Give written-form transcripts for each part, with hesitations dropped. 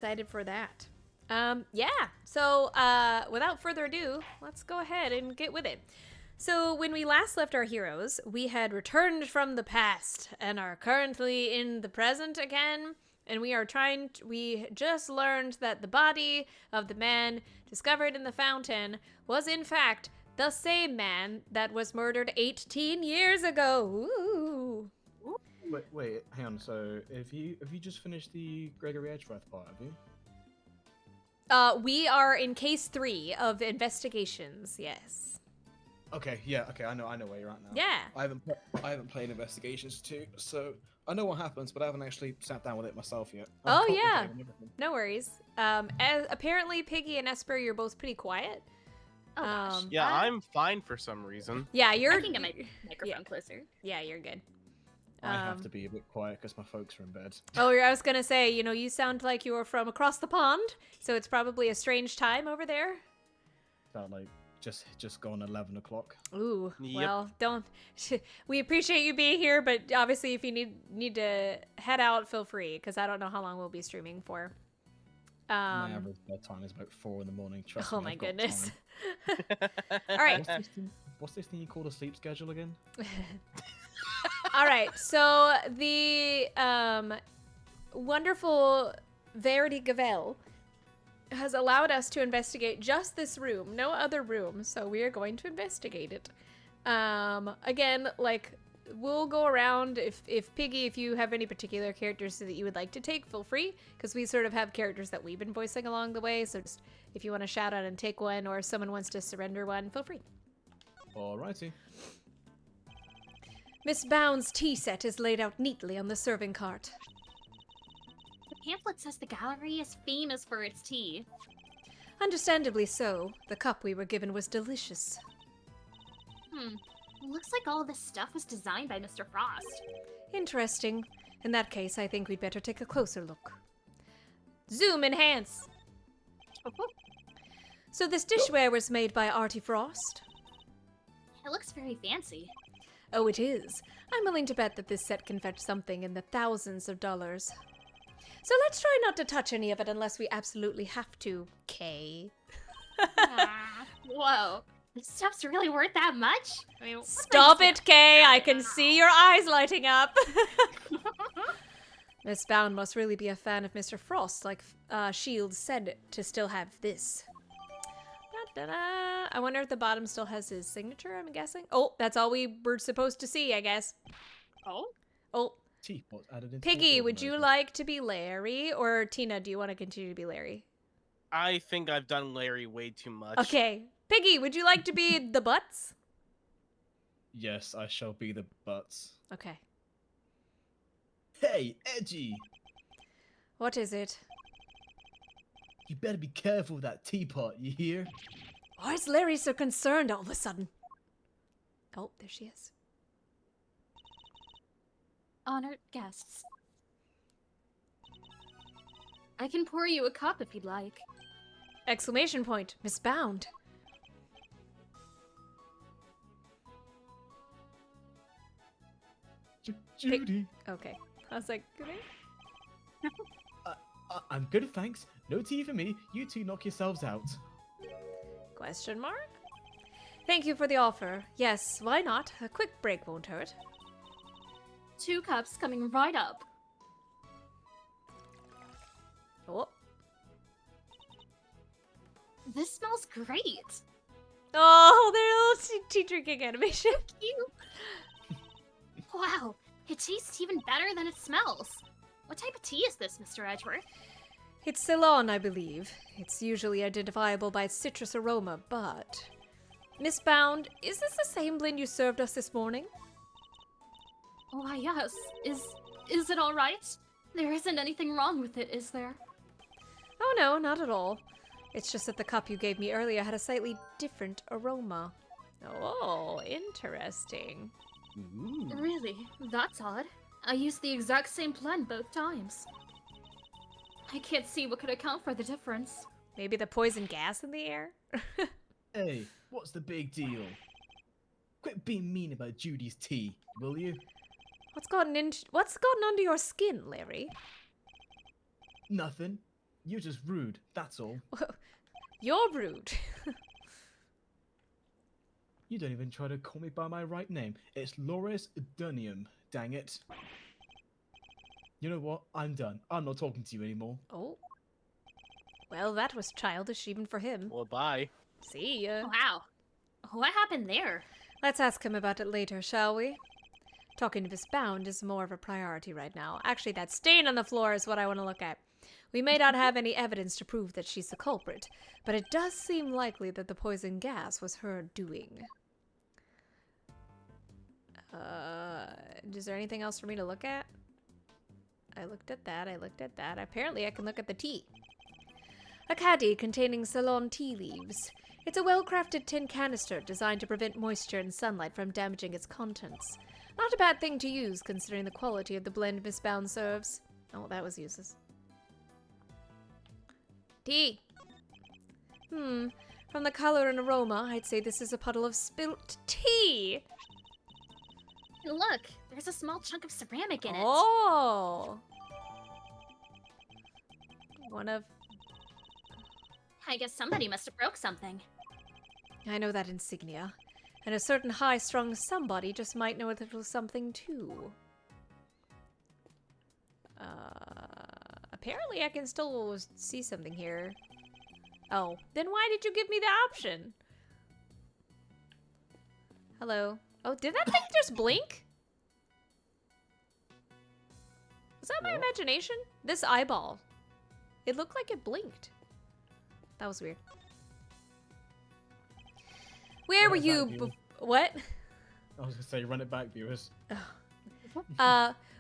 Excited for that. Yeah. So, without further ado, let's go ahead and get with it. So, when we last left our heroes, we had returned from the past and are currently in the present again. And we just learned that the body of the man discovered in the fountain was, in fact, the same man that was murdered 18 years ago. Ooh. Wait, hang on. So, have you just finished the Gregory Edgeworth part? Have you? We are in case 3 of investigations. Yes. Okay, yeah, okay. I know where you're at now. Yeah. I haven't played Investigations 2, so I know what happens, but I haven't actually sat down with it myself yet. Oh yeah. No worries. Apparently Piggy and Esper, you're both pretty quiet. Oh gosh. Yeah, I'm fine for some reason. Yeah, you're. I can get my microphone closer. Yeah, you're good. I have to be a bit quiet because my folks are in bed. Oh, I was gonna say, you sound like you were from across the pond, so it's probably a strange time over there. Sound like just gone 11 o'clock. Ooh, Yep. well, don't. We appreciate you being here, but obviously, if you need to head out, feel free, because I don't know how long we'll be streaming for. My average bedtime is about 4 in the morning. Trust me, Oh my I've got goodness. time. All right. What's this thing you call a sleep schedule again? All right, so the wonderful Verity Gavel has allowed us to investigate just this room, no other room, so we are going to investigate it. Again, like, we'll go around. If Piggy, if you have any particular characters that you would like to take, feel free, because we sort of have characters that we've been voicing along the way, so just if you want to shout out and take one, or if someone wants to surrender one, feel free. Alrighty. Miss Bound's tea set is laid out neatly on the serving cart. The pamphlet says the gallery is famous for its tea. Understandably so. The cup we were given was delicious. Looks like all this stuff was designed by Mr. Frost. Interesting. In that case, I think we'd better take a closer look. Zoom enhance! So this dishware was made by Artie Frost? It looks very fancy. Oh, it is. I'm willing to bet that this set can fetch something in the thousands of dollars. So let's try not to touch any of it unless we absolutely have to, Kay. Whoa. This stuff's really worth that much? I mean, Stop it, Kay! I can see your eyes lighting up! Miss Bound must really be a fan of Mr. Frost, like Shields said to still have this. Da-da-da. I wonder if the bottom still has his signature, I'm guessing. Oh, that's all we were supposed to see, I guess. Oh? Oh. Teapot added into Piggy, would you like to be Larry? Or Tina, do you want to continue to be Larry? I think I've done Larry way too much. Okay. Piggy, would you like to be the Butts? Yes, I shall be the butts. Okay. Hey, Edgy! What is it? You better be careful with that teapot, you hear? Why is Larry so concerned all of a sudden? Oh, there she is. Honored guests. I can pour you a cup if you'd like. Exclamation point. Miss Bound. Judy. Okay. I was like, good night. I'm good, thanks. No tea for me. You two knock yourselves out. Question mark? Thank you for the offer. Yes, why not? A quick break won't hurt. 2 cups coming right up. Oh. This smells great. Oh, their little tea drinking animation. Cute. Wow, it tastes even better than it smells. What type of tea is this, Mr. Edgeworth? It's Ceylon, I believe. It's usually identifiable by its citrus aroma, but... Miss Bound, is this the same blend you served us this morning? Why, yes. Is it all right? There isn't anything wrong with it, is there? Oh no, not at all. It's just that the cup you gave me earlier had a slightly different aroma. Oh, interesting. Ooh. Really? That's odd. I used the exact same blend both times. I can't see what could account for the difference. Maybe the poison gas in the air? Hey, what's the big deal? Quit being mean about Judy's tea, will you? What's gotten under your skin, Larry? Nothing. You're just rude, that's all. You're rude. You don't even try to call me by my right name. It's Loris Dunniam, dang it. You know what? I'm done. I'm not talking to you anymore. Oh. Well, that was childish even for him. Well, bye. See ya. Wow. What happened there? Let's ask him about it later, shall we? Talking to Miss Bound is more of a priority right now. Actually, that stain on the floor is what I want to look at. We may not have any evidence to prove that she's the culprit, but it does seem likely that the poison gas was her doing. Is there anything else for me to look at? I looked at that, I looked at that. Apparently I can look at the tea. A caddy containing Ceylon tea leaves. It's a well-crafted tin canister designed to prevent moisture and sunlight from damaging its contents. Not a bad thing to use, considering the quality of the blend Miss Bound serves. Oh, that was useless. Tea. From the color and aroma, I'd say this is a puddle of spilt tea. And look, there's a small chunk of ceramic in it. Oh. One of... I guess somebody must have broke something. I know that insignia. And a certain high-strung somebody just might know a little something, too. Apparently I can still see something here. Oh, then why did you give me the option? Hello. Oh, did that thing just blink? Was that my What? imagination? This eyeball. It looked like it blinked. That was weird. Where were Run it you? back, viewers. What? I was gonna say, run it back, viewers.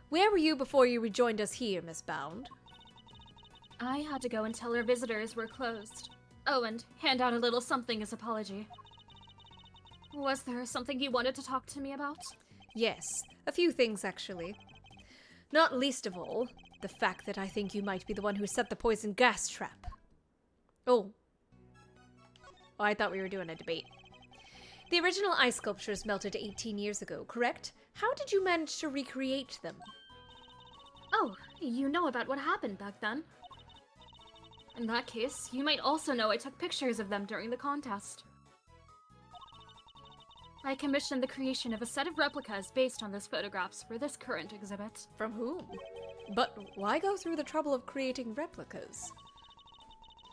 Where were you before you rejoined us here, Miss Bound? I had to go and tell our visitors were closed. Oh, and hand out a little something as apology. Was there something you wanted to talk to me about? Yes, a few things actually. Not least of all, the fact that I think you might be the one who set the poison gas trap. Oh. Oh, I thought we were doing a debate. The original ice sculptures melted 18 years ago, correct? How did you manage to recreate them? Oh, you know about what happened back then. In that case, you might also know I took pictures of them during the contest. I commissioned the creation of a set of replicas based on those photographs for this current exhibit. From whom? But why go through the trouble of creating replicas?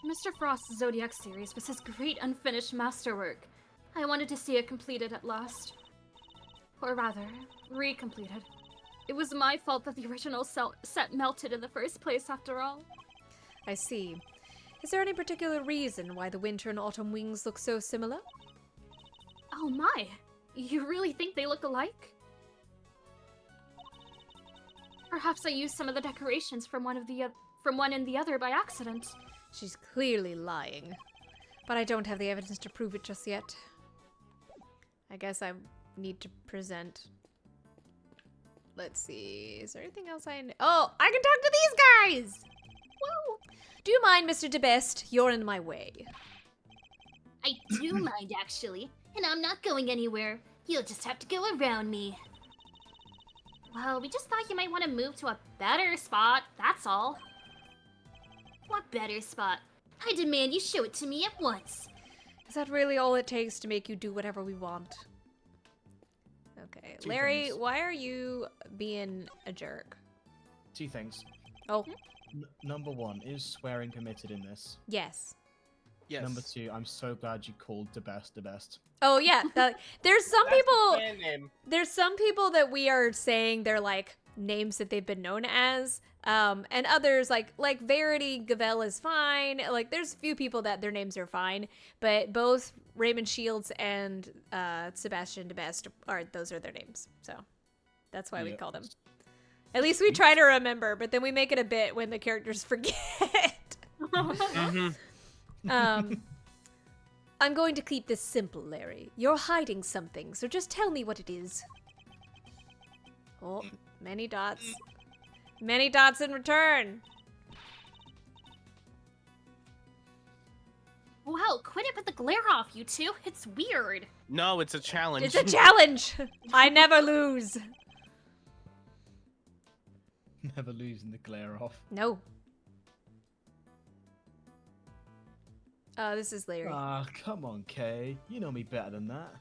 Mr. Frost's Zodiac series was his great unfinished masterwork. I wanted to see it completed at last. Or rather, recompleted. It was my fault that the original set melted in the first place, after all. I see. Is there any particular reason why the winter and autumn wings look so similar? Oh my! You really think they look alike? Perhaps I used some of the decorations from one and the other by accident. She's clearly lying. But I don't have the evidence to prove it just yet. I guess I need to present. Let's see. Is there anything else I know? Oh, I can talk to these guys! Woo! Do you mind, Mr. DeBest? You're in my way. I do mind, actually. And I'm not going anywhere. You'll just have to go around me. Well, we just thought you might want to move to a better spot, that's all. What better spot? I demand you show it to me at once. Is that really all it takes to make you do whatever we want? Okay. Two Larry, things. why are you being a jerk? 2 things. Oh, Number 1, is swearing permitted in this? yes. Yes. Number 2, I'm so glad you called the best. Oh, yeah. There's some That's the people... fan name. There's some people that we are saying they're like names that they've been known as, and others like Verity Gavel is fine. Like there's a few people that their names are fine, but both Raymond Shields and Sebastian DeBest those are their names. So that's why we call them. At least we try to remember, but then we make it a bit when the characters forget. Mhm. I'm going to keep this simple, Larry. You're hiding something, so just tell me what it is. Oh, many dots. Many dots in return. Wow, quit it with the glare off, you two. It's weird. No, it's a challenge. It's a challenge. I never lose. Never losing the glare off. No. This is Larry. Ah, come on, Kay. You know me better than that.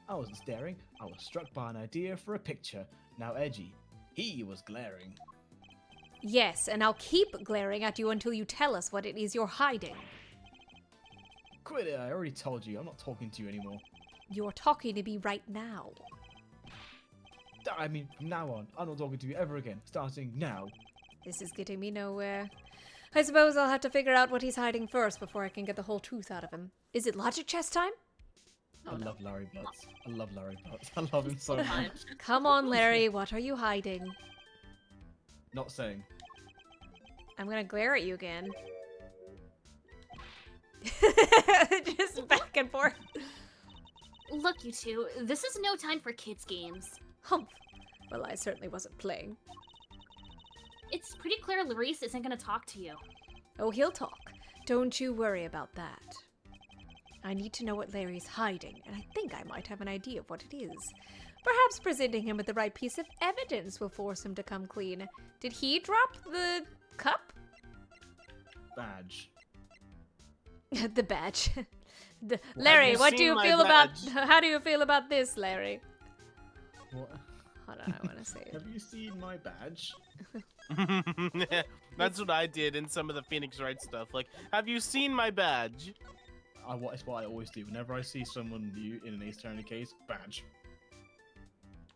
I wasn't staring. I was struck by an idea for a picture. Now, Edgy, he was glaring. Yes, and I'll keep glaring at you until you tell us what it is you're hiding. Quit it, I already told you. I'm not talking to you anymore. You're talking to me right now. I mean, from now on, I'm not talking to you ever again. Starting now. This is getting me nowhere. I suppose I'll have to figure out what he's hiding first before I can get the whole truth out of him. Is it logic chest time? I love Larry Butts. I love Larry Butts. I love him so much. Come on, Larry, what are you hiding? Not saying. I'm gonna glare at you again. Just back and forth. Look, you two, this is no time for kids' games. Humph. Well, I certainly wasn't playing. It's pretty clear Larice isn't gonna talk to you. Oh, he'll talk. Don't you worry about that. I need to know what Larry's hiding, and I think I might have an idea of what it is. Perhaps presenting him with the right piece of evidence will force him to come clean. Did he drop the cup? Badge. The badge. Larry, you what do seen you my feel about... badge? How do you feel about this, Larry? What? Hold on, I want to say it. Have you seen my badge? That's what I did in some of the Phoenix Wright stuff. Like, have you seen my badge? It's what I always do. Whenever I see someone new in an Ace Attorney case, badge.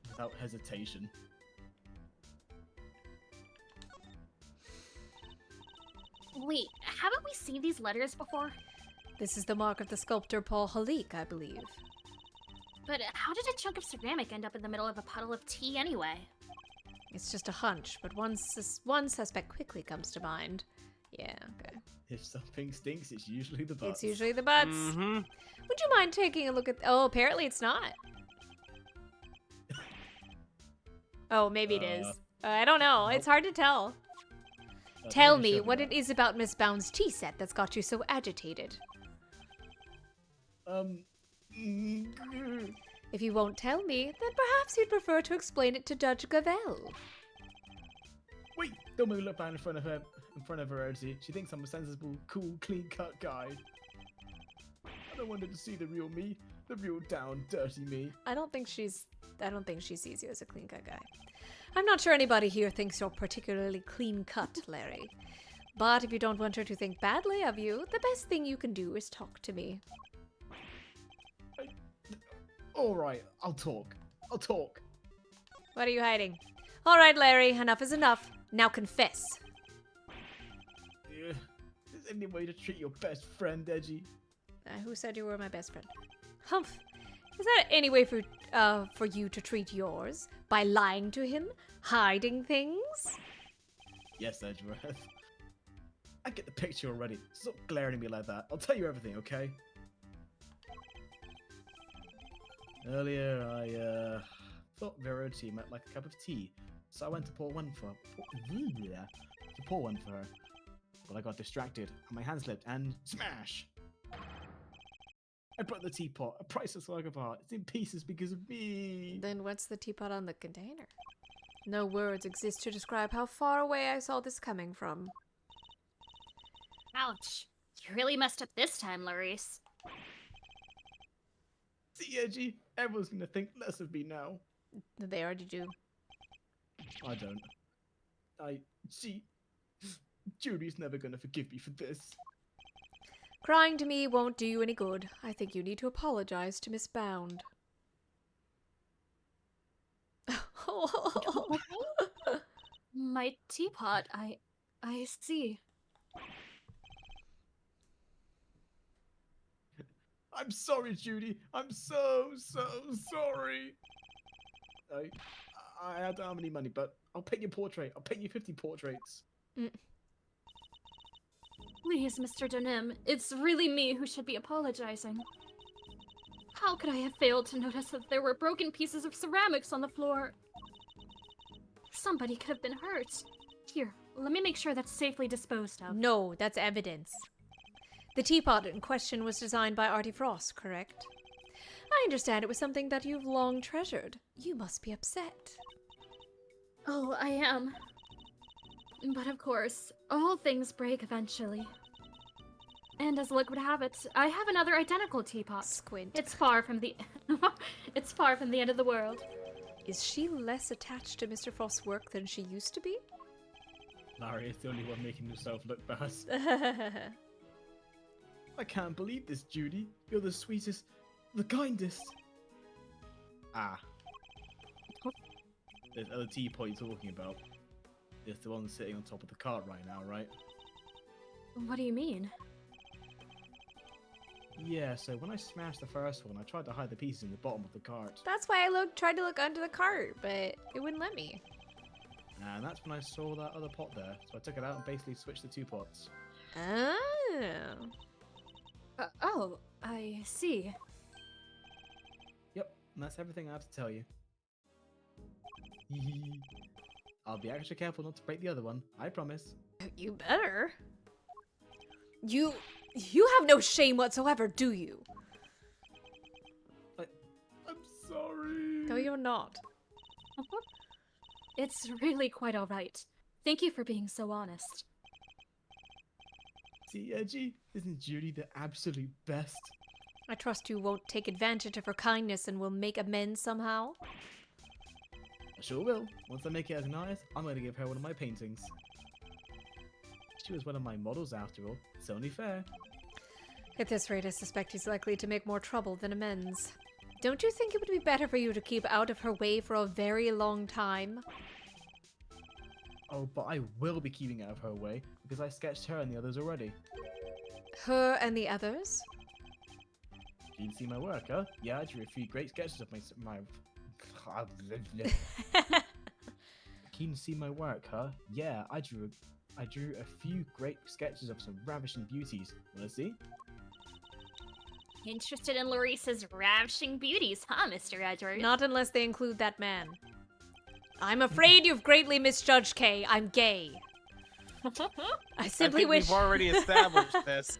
Without hesitation. Wait, haven't we seen these letters before? This is the mark of the sculptor Paul Halik, I believe. But how did a chunk of ceramic end up in the middle of a puddle of tea anyway? It's just a hunch, but one suspect quickly comes to mind. Yeah, okay. If something stinks, it's usually the butts. It's usually the butts. Mm-hmm. Would you mind taking a look at... Oh, apparently it's not. Oh, maybe it is. I don't know. It's hard to tell. Tell me what it is about Miss Bound's tea set that's got you so agitated. If you won't tell me, then perhaps you'd prefer to explain it to Judge Gavel. Wait! Don't make me look bad in front of her, Rarity. She thinks I'm a sensible, cool, clean-cut guy. I don't want her to see the real me, the real down, dirty me. I don't think she sees you as a clean-cut guy. I'm not sure anybody here thinks you're particularly clean-cut, Larry. But if you don't want her to think badly of you, the best thing you can do is talk to me. Alright, I'll talk. What are you hiding? All right, Larry, enough is enough. Now confess. Is there any way to treat your best friend, Edgy? Who said you were my best friend? Humph. Is that any way for you to treat yours? By lying to him? Hiding things? Yes, Edgeworth. I get the picture already. Stop glaring at me like that. I'll tell you everything, okay? Earlier, I thought Verity might like a cup of tea, so I went to pour one for her. But I got distracted, and my hand slipped, and smash! I broke the teapot, a priceless work of art. It's in pieces because of me. Then what's the teapot on the container? No words exist to describe how far away I saw this coming from. Ouch. You really messed up this time, Larice. See, Edgy, everyone's gonna think less of me now. They already do. I don't. Judy's never gonna forgive me for this. Crying to me won't do you any good. I think you need to apologize to Miss Bound. My teapot, I see. I'm sorry, Judy. I'm so sorry. I don't have any money, but I'll paint your portrait. I'll paint you 50 portraits. Please, Mr. Denim, it's really me who should be apologizing. How could I have failed to notice that there were broken pieces of ceramics on the floor? Somebody could have been hurt. Here, let me make sure that's safely disposed of. No, that's evidence. The teapot in question was designed by Artie Frost, correct? I understand it was something that you've long treasured. You must be upset. Oh, I am. But of course, all things break eventually. And as luck would have it, I have another identical teapot. Squint. It's far from the it's far from the end of the world. Is she less attached to Mr. Frost's work than she used to be? Larry is the only one making himself look bad. I can't believe this, Judy. You're the sweetest, the kindest. Ah. There's other teapot you're talking about. It's the one sitting on top of the cart right now, right? What do you mean? Yeah, so when I smashed the first one, I tried to hide the pieces in the bottom of the cart. That's why I tried to look under the cart, but it wouldn't let me. And that's when I saw that other pot there. So I took it out and basically switched the two pots. Oh. Oh, I see. Yep, and that's everything I have to tell you. I'll be extra careful not to break the other one, I promise. You better. You have no shame whatsoever, do you? I'm sorry. No, you're not. It's really quite alright. Thank you for being so honest. See, Edgy, isn't Judy the absolute best? I trust you won't take advantage of her kindness and will make amends somehow. I sure will. Once I make it as an artist, I'm going to give her one of my paintings. She was one of my models after all. It's only fair. At this rate, I suspect he's likely to make more trouble than amends. Don't you think it would be better for you to keep out of her way for a very long time? Oh, but I will be keeping out of her way because I sketched her and the others already. Her and the others? You can see my work, huh? Yeah, I drew a few great sketches of my Keen to see my work, huh? Yeah, I drew a few great sketches of some ravishing beauties. Wanna see? Interested in Larissa's ravishing beauties, huh, Mr. Edward? Not unless they include that man. I'm afraid you've greatly misjudged Kay. I'm gay. I simply wish we've already established this.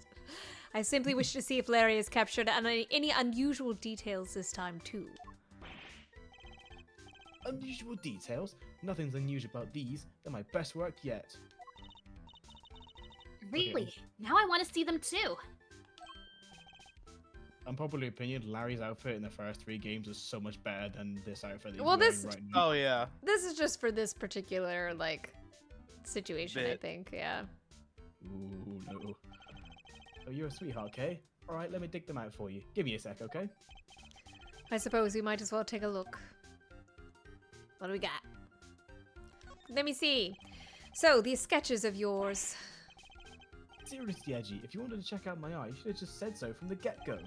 I simply wish to see if Larry has captured any unusual details this time too. Unusual details? Nothing's unusual about these. They're my best work yet. Really? Now I want to see them too. Unpopular opinion, Larry's outfit in the first 3 games is so much better than this outfit that he's Well, wearing this- right now. Oh yeah. This is just for this particular, like, situation, I Bit. think, yeah. Ooh, no. Oh, you're a sweetheart, Kay. Alright, let me dig them out for you. Give me a sec, okay? I suppose we might as well take a look. What do we got? Let me see. So, these sketches of yours. Seriously, Edgy, if you wanted to check out my eye, you should have just said so from the get-go.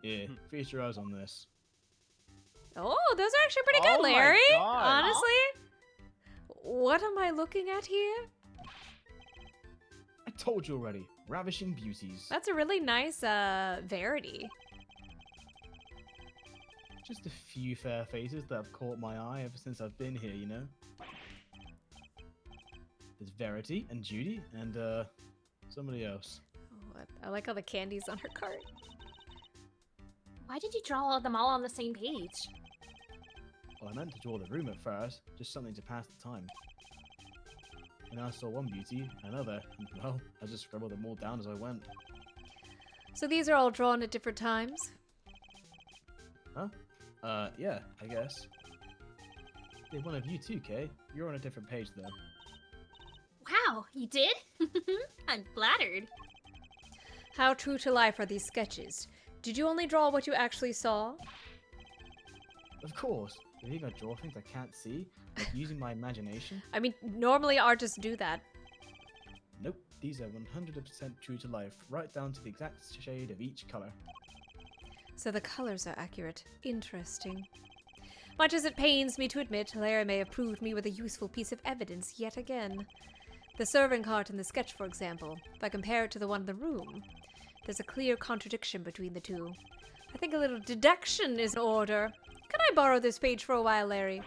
Yeah, feast your eyes on this. Oh, those are actually pretty good, Oh my Larry. God. Honestly. What am I looking at here? I told you already. Ravishing beauties. That's a really nice, Verity. Just a few fair faces that have caught my eye ever since I've been here, you know? There's Verity and Judy and, somebody else. What? I like all the candies on her cart. Why did you draw them all on the same page? Well, I meant to draw the room at first, just something to pass the time. And I saw one beauty, another, and well, I just scribbled them all down as I went. So these are all drawn at different times? Huh? Yeah, I guess. Yeah, one of you too, Kay. You're on a different page, though. Wow, you did? I'm flattered. How true to life are these sketches? Did you only draw what you actually saw? Of course. If you're gonna draw things I can't see, like using my imagination. I mean, normally artists do that. Nope, these are 100% true to life, right down to the exact shade of each color. So the colors are accurate. Interesting. Much as it pains me to admit, Larry may have proved me with a useful piece of evidence yet again. The serving cart in the sketch, for example, if I compare it to the one in the room, there's a clear contradiction between the two. I think a little deduction is in order. Can I borrow this page for a while, Larry?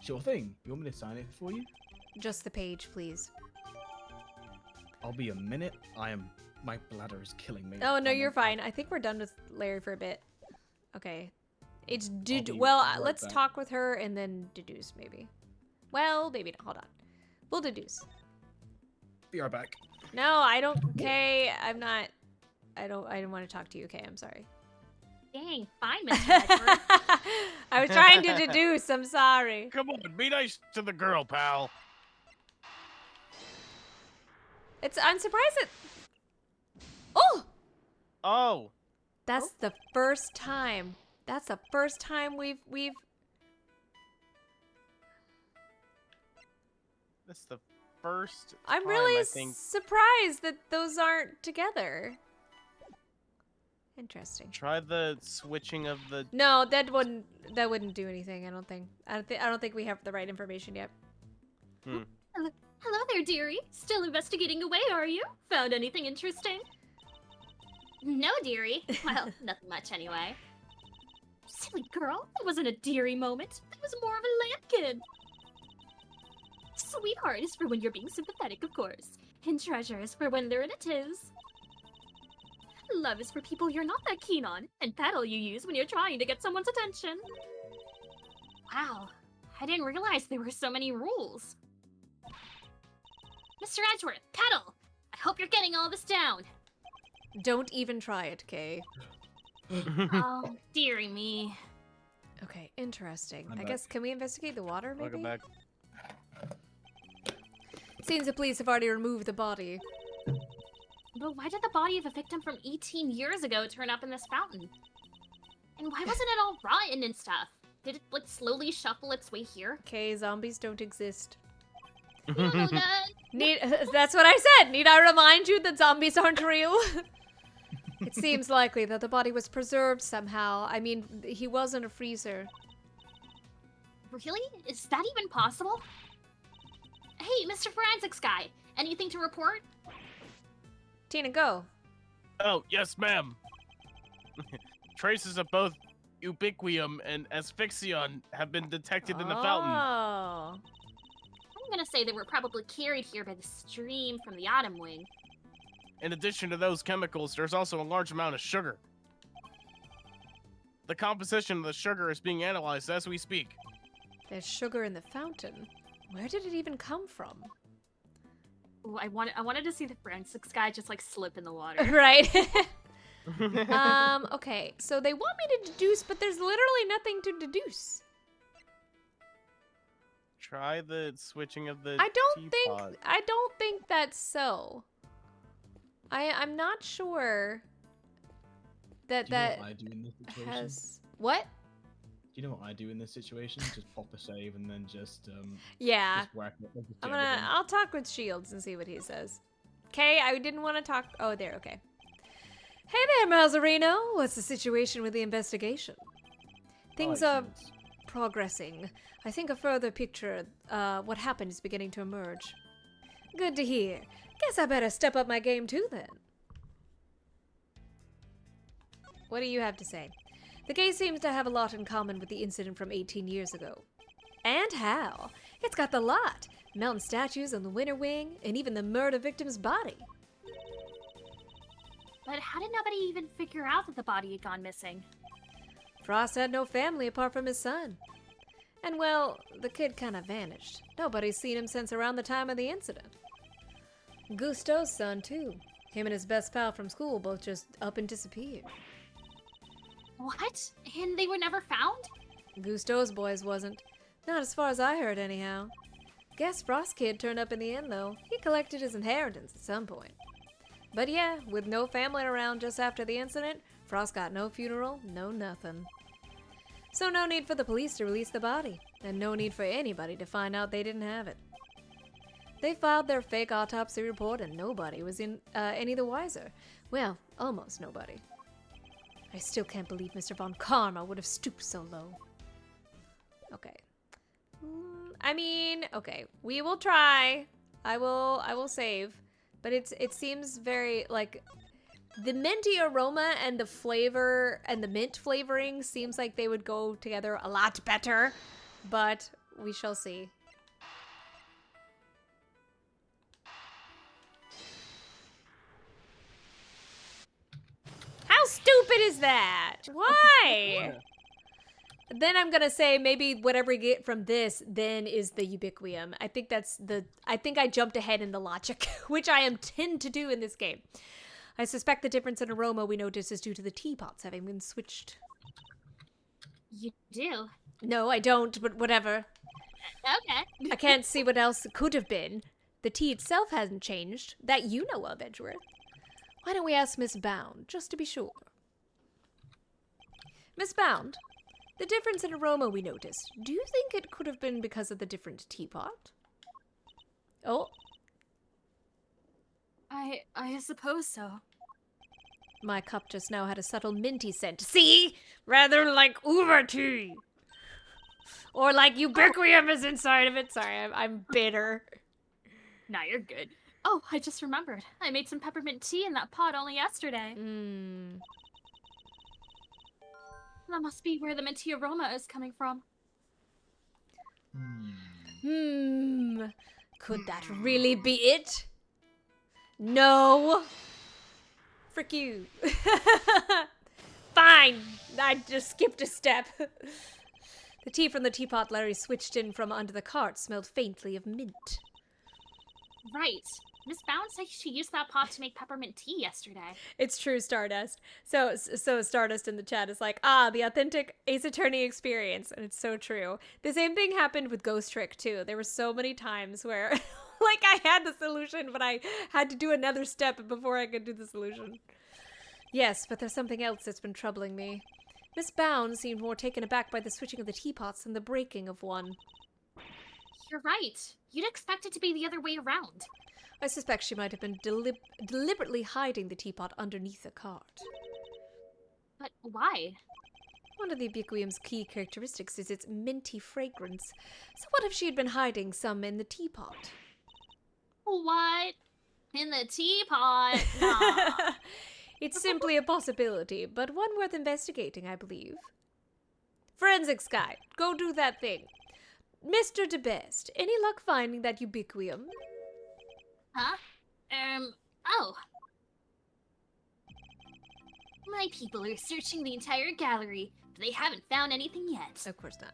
Sure thing. You want me to sign it for you? Just the page, please. I'll be a minute. My bladder is killing me. Oh, no, I'm you're on- fine. I think we're done with Larry for a bit. Okay. It's be well, right let's back. talk with her and then deduce, maybe. Well, maybe not. Hold on. We'll deduce. Be right back. No, I don't. Kay, I'm not. I don't want to talk to you, Kay. I'm sorry. Dang, fine, Mr. Edward. I was trying to deduce. I'm sorry. Come on, be nice to the girl, pal. I'm surprised it. Oh, Oh. that's the first time. That's the first time we've. That's the first I'm time, really I think. surprised that those aren't together. Interesting. Try the switching of the... No, that wouldn't do anything. I don't think. I don't think we have the right information yet. Hello there, dearie. Still investigating away, are you? Found anything interesting? No, dearie. Well, nothing much anyway. Silly girl, that wasn't a dearie moment. That was more of a lambkin. Sweetheart is for when you're being sympathetic, of course. And treasure is for when they're in a tiz. Love is for people you're not that keen on, and paddle you use when you're trying to get someone's attention. Wow, I didn't realize there were so many rules. Mr. Edgeworth, paddle! I hope you're getting all this down. Don't even try it, Kay. Oh, dearie me. Okay, interesting. I'm I back. guess, can we investigate the water, maybe? Welcome back. Seems the police have already removed the body. But why did the body of a victim from 18 years ago turn up in this fountain? And why wasn't it all rotten and stuff? Did it, like, slowly shuffle its way here? Okay, zombies don't exist. You don't know that. That's what I said! Need I remind you that zombies aren't real? It seems likely that the body was preserved somehow. I mean, he was in a freezer. Really? Is that even possible? Hey, Mr. Forensics guy, anything to report? Tina, go. Oh, yes, ma'am. Traces of both ubiquium and asphyxion have been detected in the fountain. Oh. I'm gonna say they were probably carried here by the stream from the Autumn Wing. In addition to those chemicals, there's also a large amount of sugar. The composition of the sugar is being analyzed as we speak. There's sugar in the fountain. Where did it even come from? Ooh, I wanted to see the forensics guy just like slip in the water. Right. Okay. So they want me to deduce, but there's literally nothing to deduce. Try the switching of the I teapot. don't think that's so. I'm not sure that Do you know that what I do in this situation? has what? Do you know what I do in this situation? Just pop a save and then just Yeah. just whack it. Just jab it in. I'll talk with Shields and see what he says. Okay, I didn't want to talk. Oh, there. Okay. Hey there, Malzarino. What's the situation with the investigation? Things Alright, are Shields. progressing. I think a further picture, what happened is beginning to emerge. Good to hear. Guess I better step up my game too then. What do you have to say? The case seems to have a lot in common with the incident from 18 years ago. And how? It's got the lot. Mountain statues on the winter wing, and even the murder victim's body. But how did nobody even figure out that the body had gone missing? Frost had no family apart from his son. And well, the kid kinda vanished. Nobody's seen him since around the time of the incident. Gusto's son, too. Him and his best pal from school both just up and disappeared. What? And they were never found? Gusto's boys wasn't. Not as far as I heard, anyhow. Guess Frost Kid turned up in the end, though. He collected his inheritance at some point. But yeah, with no family around just after the incident, Frost got no funeral, no nothing. So no need for the police to release the body, and no need for anybody to find out they didn't have it. They filed their fake autopsy report and nobody was any the wiser. Well, almost nobody. I still can't believe Mr. Von Karma would have stooped so low. Okay. I mean, okay. We will try. I will save. But it seems very, like, the minty aroma and the flavor and the mint flavoring seems like they would go together a lot better. But we shall see. How stupid is that? Why? Then I'm gonna say maybe whatever we get from this then is the ubiquium. I think I jumped ahead in the logic, which I intend to do in this game. I suspect the difference in aroma we notice is due to the teapots having been switched. You do? No, I don't, but whatever. Okay. I can't see what else it could have been. The tea itself hasn't changed, that you know of, Edgeworth. Why don't we ask Miss Bound, just to be sure? Miss Bound, the difference in aroma we noticed, do you think it could have been because of the different teapot? Oh. I suppose so. My cup just now had a subtle minty scent. See? Rather like uber tea. Or like ubiquium is inside of it. Sorry, I'm bitter. Nah, you're good. Oh, I just remembered. I made some peppermint tea in that pot only yesterday. That must be where the minty aroma is coming from. Could that really be it? No. Frick you. Fine. I just skipped a step. The tea from the teapot Larry switched in from under the cart smelled faintly of mint. Right. Miss Bound said she used that pot to make peppermint tea yesterday. It's true, Stardust. So Stardust in the chat is like, the authentic Ace Attorney experience. And it's so true. The same thing happened with Ghost Trick, too. There were so many times where, like, I had the solution, but I had to do another step before I could do the solution. Yes, but there's something else that's been troubling me. Miss Bound seemed more taken aback by the switching of the teapots than the breaking of one. You're right. You'd expect it to be the other way around. I suspect she might have been deliberately hiding the teapot underneath the cart. But why? One of the ubiquium's key characteristics is its minty fragrance. So what if she had been hiding some in the teapot? What? In the teapot? Nah. It's simply a possibility, but one worth investigating, I believe. Forensics guy, go do that thing. Mr. DeBest, any luck finding that ubiquium? Huh? Oh. My people are searching the entire gallery, but they haven't found anything yet. Of course not.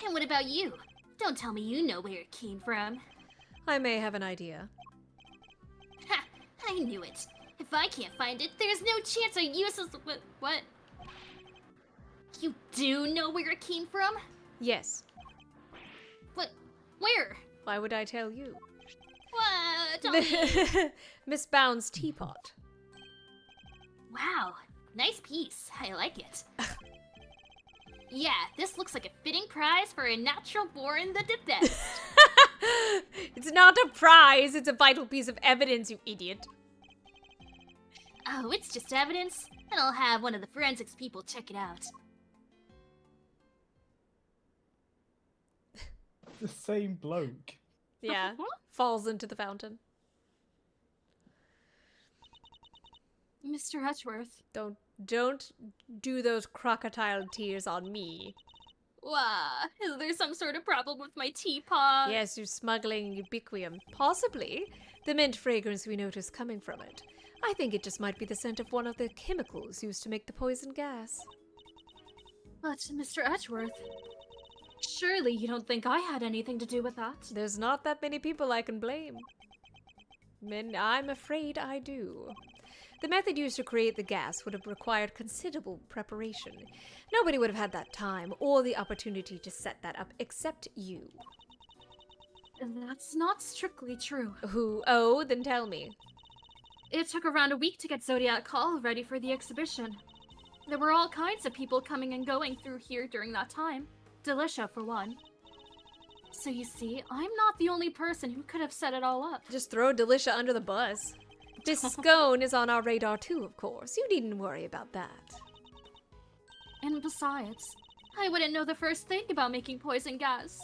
And what about you? Don't tell me you know where it came from. I may have an idea. Ha! I knew it. If I can't find it, there's no chance I use this. What? You do know where it came from? Yes. What? Where? Why would I tell you? What? Tell me. Miss Bound's teapot. Wow, nice piece. I like it. Yeah, this looks like a fitting prize for a natural born the best. It's not a prize, it's a vital piece of evidence, you idiot. Oh, it's just evidence, and I'll have one of the forensics people check it out. The same bloke. Yeah, falls into the fountain. Mr. Edgeworth. Don't do those crocodile tears on me. Wow, is there some sort of problem with my teapot? Yes, you're smuggling ubiquium. Possibly. The mint fragrance we notice coming from it. I think it just might be the scent of one of the chemicals used to make the poison gas. But, Mr. Edgeworth, surely you don't think I had anything to do with that? There's not that many people I can blame. And I'm afraid I do. The method used to create the gas would have required considerable preparation. Nobody would have had that time or the opportunity to set that up except you. That's not strictly true. Who? Oh, then tell me. It took around a week to get Zodiac Hall ready for the exhibition. There were all kinds of people coming and going through here during that time. Delicia, for one. So you see, I'm not the only person who could have set it all up. Just throw Delicia under the bus. This scone is on our radar too, of course. You needn't worry about that. And besides, I wouldn't know the first thing about making poison gas.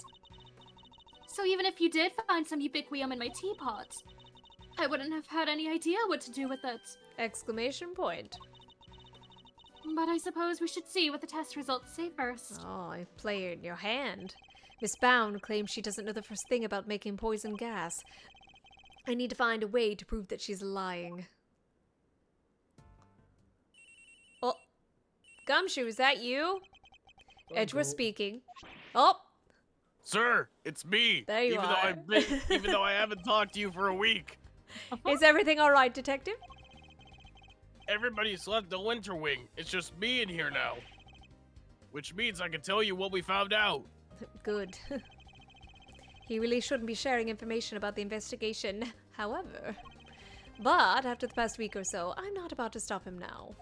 So even if you did find some ubiquium in my teapot, I wouldn't have had any idea what to do with it. Exclamation point. But I suppose we should see what the test results say first. Oh, I play in your hand. Miss Bound claims she doesn't know the first thing about making poison gas. I need to find a way to prove that she's lying. Oh, Gumshoe, is that you? Edge was call. speaking. Oh, Sir, it's me. There you even are. Even though I haven't talked to you for a week. is everything all right, Detective? Everybody's left the winter wing. It's just me in here now. Which means I can tell you what we found out. Good. He really shouldn't be sharing information about the investigation, however. But after the past week or so, I'm not about to stop him now.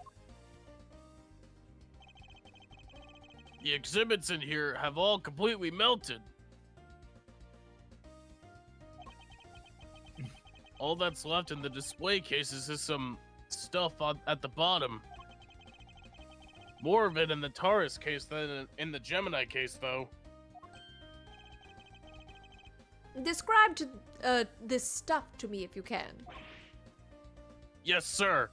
The exhibits in here have all completely melted. All that's left in the display cases is some stuff at the bottom. More of it in the Taurus case than in the Gemini case, though. Describe this stuff to me if you can. Yes, sir.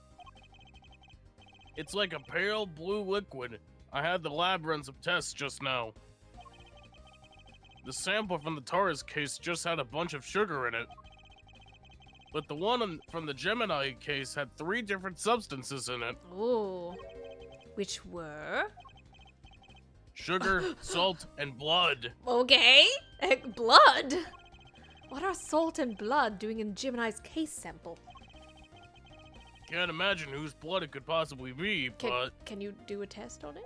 It's like a pale blue liquid. I had the lab run some tests just now. The sample from the Taurus case just had a bunch of sugar in it. But the one from the Gemini case had 3 different substances in it. Ooh. Which were? Sugar, salt, and blood. Okay. Blood? What are salt and blood doing in Gemini's case sample? Can't imagine whose blood it could possibly be, but... Can you do a test on it?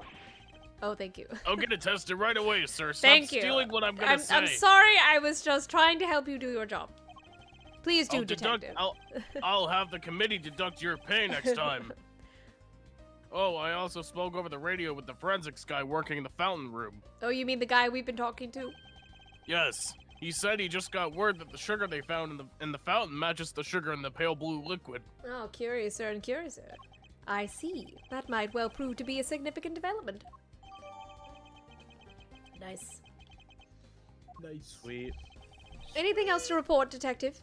Oh, thank you. I'll get it tested right away, sir. Stop Thank you. stealing what I'm gonna say. I'm sorry, I was just trying to help you do your job. Please do, Detective. I'll have the committee deduct your pay next time. Oh, I also spoke over the radio with the forensics guy working in the fountain room. Oh, you mean the guy we've been talking to? Yes. He said he just got word that the sugar they found in the fountain matches the sugar in the pale blue liquid. Oh, curiouser and curiouser. I see. That might well prove to be a significant development. Nice. Nice. Sweet. Anything else to report, Detective?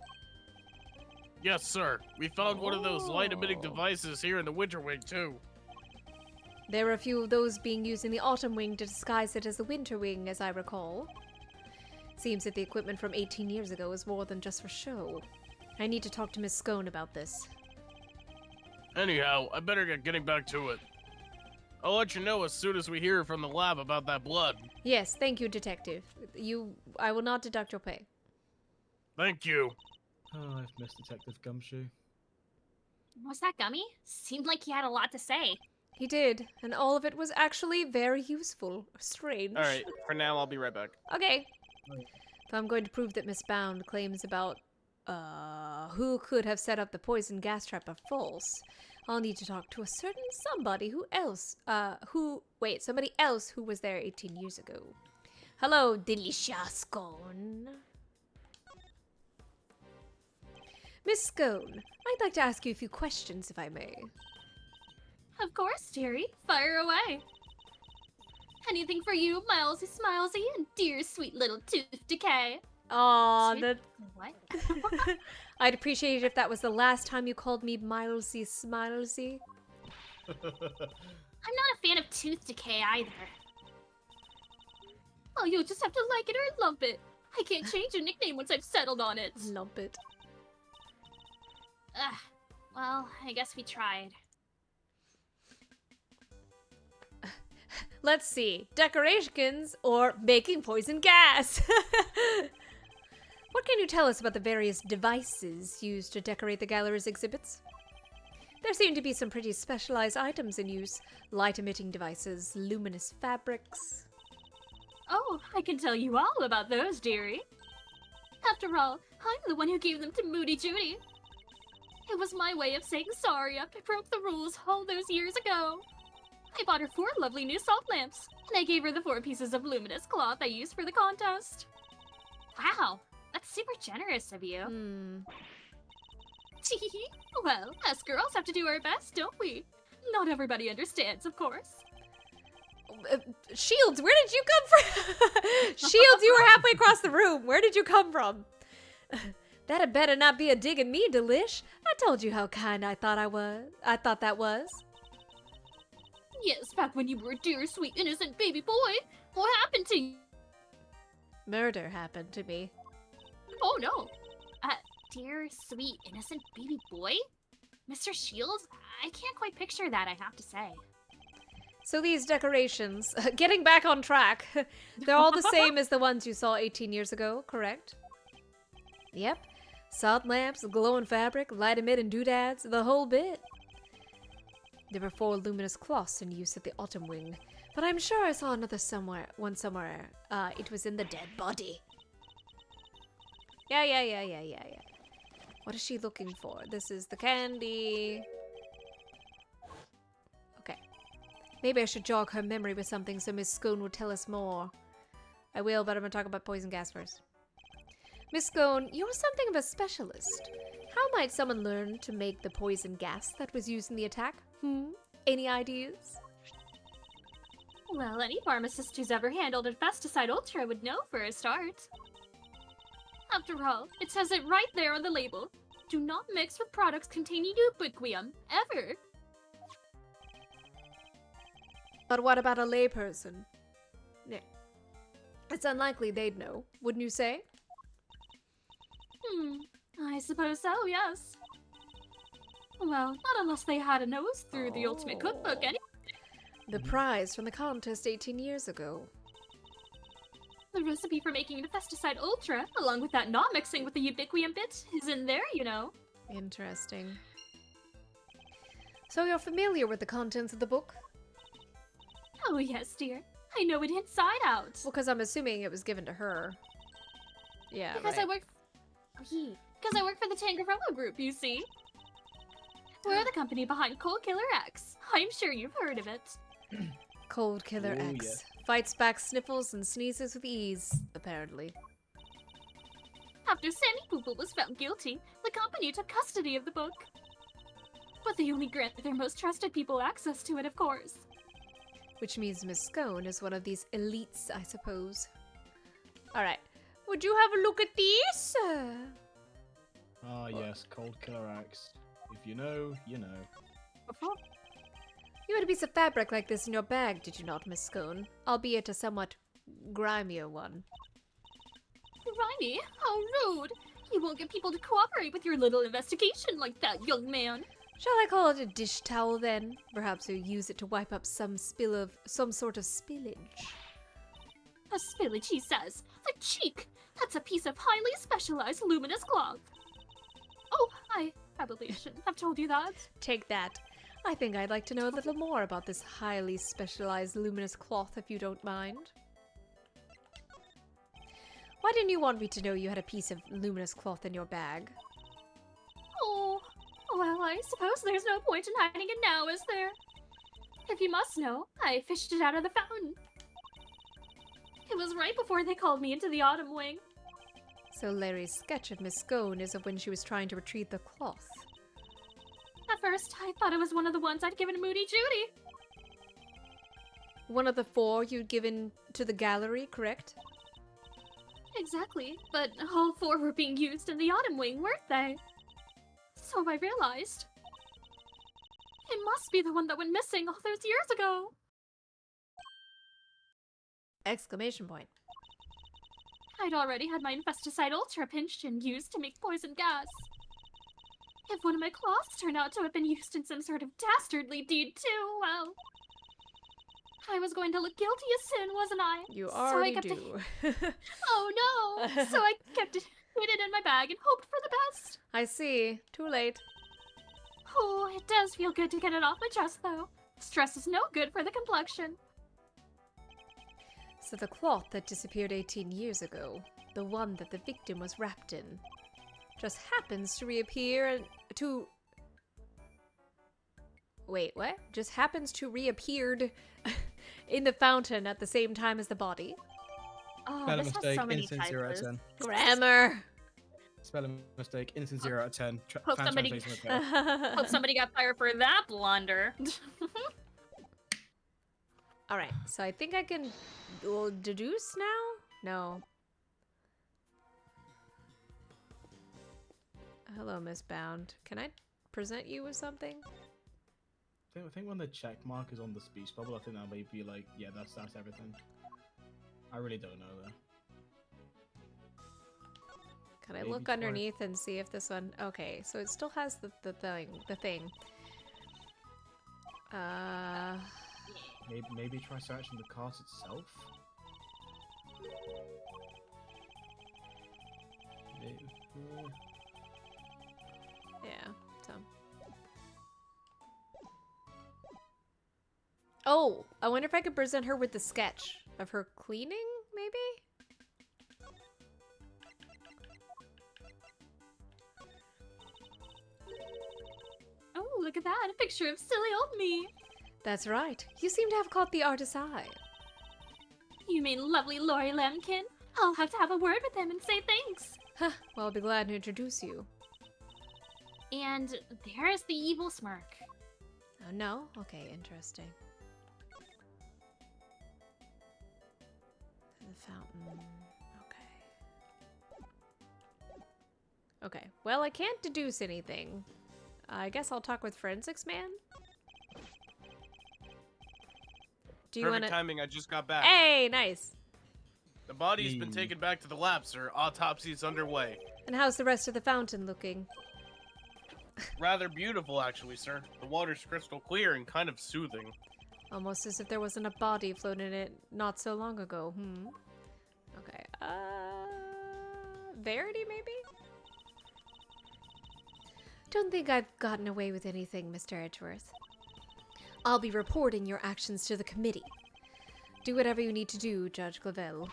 Yes, sir. We found one of those light-emitting devices here in the winter wing, too. There were a few of those being used in the autumn wing to disguise it as the winter wing, as I recall. Seems that the equipment from 18 years ago is more than just for show. I need to talk to Miss Scone about this. Anyhow, I better get getting back to it. I'll let you know as soon as we hear from the lab about that blood. Yes, thank you, Detective. I will not deduct your pay. Thank you. Oh, I've missed Detective Gumshoe. Was that Gummy? Seemed like he had a lot to say. He did, and all of it was actually very useful. Strange. All right, for now, I'll be right back. Okay. Right. If I'm going to prove that Miss Bound claims about, who could have set up the poison gas trap are false, I'll need to talk to a certain somebody somebody else who was there 18 years ago. Hello, Delicious Scone. Miss Scone, I'd like to ask you a few questions, if I may. Of course, dearie. Fire away. Anything for you, Milesy Smilesy, and dear sweet little Tooth Decay. Aw, Sweet- that... What? I'd appreciate it if that was the last time you called me Milesy Smilesy. I'm not a fan of tooth decay either. Oh, you'll just have to like it or lump it. I can't change your nickname once I've settled on it. Lump it. Ugh. Well, I guess we tried. Let's see. Decorations or making poison gas? What can you tell us about the various devices used to decorate the gallery's exhibits? There seem to be some pretty specialized items in use. Light-emitting devices, luminous fabrics. Oh, I can tell you all about those, dearie. After all, I'm the one who gave them to Moody Judy. It was my way of saying sorry after I broke the rules all those years ago. I bought her 4 lovely new salt lamps, and I gave her the 4 pieces of luminous cloth I used for the contest. Wow, that's super generous of you. Well, us girls have to do our best, don't we? Not everybody understands, of course. Shields, where did you come from? Shields, you were halfway across the room. Where did you come from? That had better not be a dig at me, Delish. I told you how kind I thought that was. Yes, back when you were a dear, sweet, innocent baby boy. What happened to you? Murder happened to me. Oh no. Dear, sweet, innocent baby boy? Mr. Shields? I can't quite picture that, I have to say. So these decorations, getting back on track, they're all the same as the ones you saw 18 years ago, correct? Yep. Salt lamps, glowing fabric, light emitting doodads, the whole bit. There were 4 luminous cloths in use at the autumn wing, but I'm sure I saw another somewhere. It was in the dead body. Yeah. What is she looking for? This is the candy. Okay. Maybe I should jog her memory with something so Miss Scone will tell us more. I will, but I'm gonna talk about poison gas first. Miss Scone, you're something of a specialist. How might someone learn to make the poison gas that was used in the attack? Any ideas? Well, any pharmacist who's ever handled Infesticide Ultra would know for a start. After all, it says it right there on the label. Do not mix with products containing ubiquium, ever. But what about a layperson? No. It's unlikely they'd know, wouldn't you say? I suppose so, yes. Well, not unless they had a nose through the ultimate cookbook anyway. The prize from the contest 18 years ago. The recipe for making Infesticide Ultra, along with that not mixing with the ubiquium bit, is in there, you know. Interesting. So you're familiar with the contents of the book? Oh yes, dear. I know it inside out. Well, because I'm assuming it was given to her. Yeah, Because right. I work for the Tangaroa Group, you see. We're the company behind Cold Killer X. I'm sure you've heard of it. Cold Killer Oh, X. yeah. Fights back sniffles and sneezes with ease, apparently. After Sammy Poople was found guilty, the company took custody of the book. But they only granted their most trusted people access to it, of course. Which means Miss Scone is one of these elites, I suppose. Alright. Would you have a look at these? Ah, yes, Cold Killer Axe. If you know, you know. You had a piece of fabric like this in your bag, did you not, Miss Scone? Albeit a somewhat grimier one. Grimy? How rude! You won't get people to cooperate with your little investigation like that, young man. Shall I call it a dish towel then? Perhaps you'll use it to wipe up some sort of spillage. A spillage, he says. The cheek! That's a piece of highly specialized luminous cloth. Oh, I probably shouldn't have told you that. Take that. I think I'd like to know a little more about this highly specialized luminous cloth, if you don't mind. Why didn't you want me to know you had a piece of luminous cloth in your bag? Oh, well, I suppose there's no point in hiding it now, is there? If you must know, I fished it out of the fountain. It was right before they called me into the autumn wing. So Larry's sketch of Miss Scone is of when she was trying to retrieve the cloth. At first, I thought it was one of the ones I'd given Moody Judy. One of the 4 you'd given to the gallery, correct? Exactly, but all 4 were being used in the autumn wing, weren't they? So I realized. It must be the one that went missing all those years ago. Exclamation point. I'd already had my Infesticide Ultra pinched and used to make poison gas. If one of my cloths turned out to have been used in some sort of dastardly deed too, well... I was going to look guilty as sin, wasn't I? You So I already kept it- do. Oh no! So I kept it hidden in my bag and hoped for the best. I see. Too late. Oh, it does feel good to get it off my chest, though. Stress is no good for the complexion. So the cloth that disappeared 18 years ago, the one that the victim was wrapped in, just happens to reappear Wait, what? Just happens to reappeared in the fountain at the same time as the body? Oh, Spelling this has mistake, so many innocent 0 out of typos. 10. Grammar! Spelling mistake, innocent 0 out of 10. Hope Fan somebody- translation repair. Hope somebody got fired for that blunder. Alright, so I think I can deduce now? No. Hello, Miss Bound. Can I present you with something? I think when the check mark is on the speech bubble, I think that may be like, yeah, that's everything. I really don't know though. Can I Maybe look try- underneath and see if this one... Okay, so it still has the thing. Maybe try searching the cart itself. Yeah, so. Oh, I wonder if I could present her with the sketch of her cleaning, maybe? Oh, look at that. A picture of silly old me. That's right. You seem to have caught the artist's eye. You mean lovely Lori Lemkin? I'll have a word with him and say thanks. Huh, well, I'll be glad to introduce you. And there's the evil smirk. Oh, no? Okay, interesting. The fountain. Okay. Okay, well, I can't deduce anything. I guess I'll talk with Forensics Man? Do you Perfect want to... timing. I just got back. Hey, nice. The body's been taken back to the lab, sir. Autopsy's underway. And how's the rest of the fountain looking? Rather beautiful, actually, sir. The water's crystal clear and kind of soothing. Almost as if there wasn't a body floating in it not so long ago. Okay, Verity, maybe? Don't think I've gotten away with anything, Mr. Edgeworth. I'll be reporting your actions to the committee. Do whatever you need to do, Judge Clavel.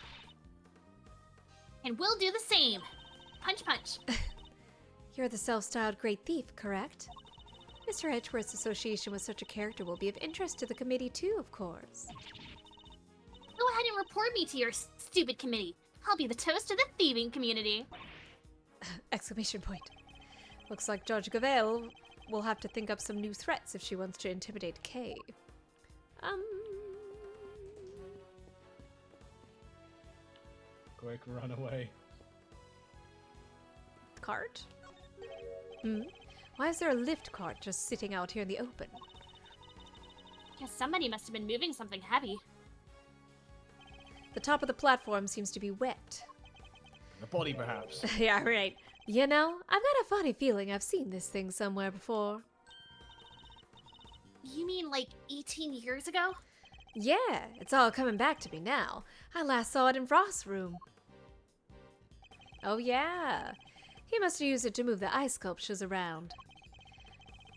And we'll do the same. Punch, punch. You're the self-styled great thief, correct? Mr. Edgeworth's association with such a character will be of interest to the committee too, of course. Go ahead and report me to your stupid committee. I'll be the toast of the thieving community. Exclamation point. Looks like Judge Gavel will have to think up some new threats if she wants to intimidate Kay. Quick, run away. Cart? Why is there a lift cart just sitting out here in the open? Guess somebody must have been moving something heavy. The top of the platform seems to be wet. The body, perhaps. Yeah, right. You know, I've got a funny feeling I've seen this thing somewhere before. You mean like 18 years ago? Yeah, it's all coming back to me now. I last saw it in Frost's room. Oh yeah, he must have used it to move the ice sculptures around.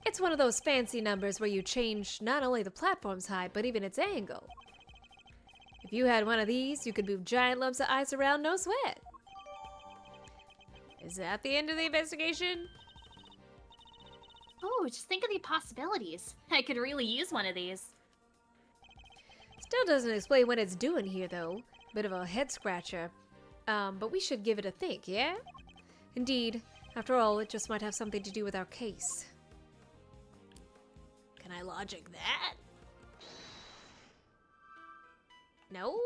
It's one of those fancy numbers where you change not only the platform's height, but even its angle. If you had one of these, you could move giant lumps of ice around no sweat. Is that the end of the investigation? Oh, just think of the possibilities. I could really use one of these. Still doesn't explain what it's doing here, though. Bit of a head scratcher. But we should give it a think, yeah? Indeed. After all, it just might have something to do with our case. Can I logic that? No?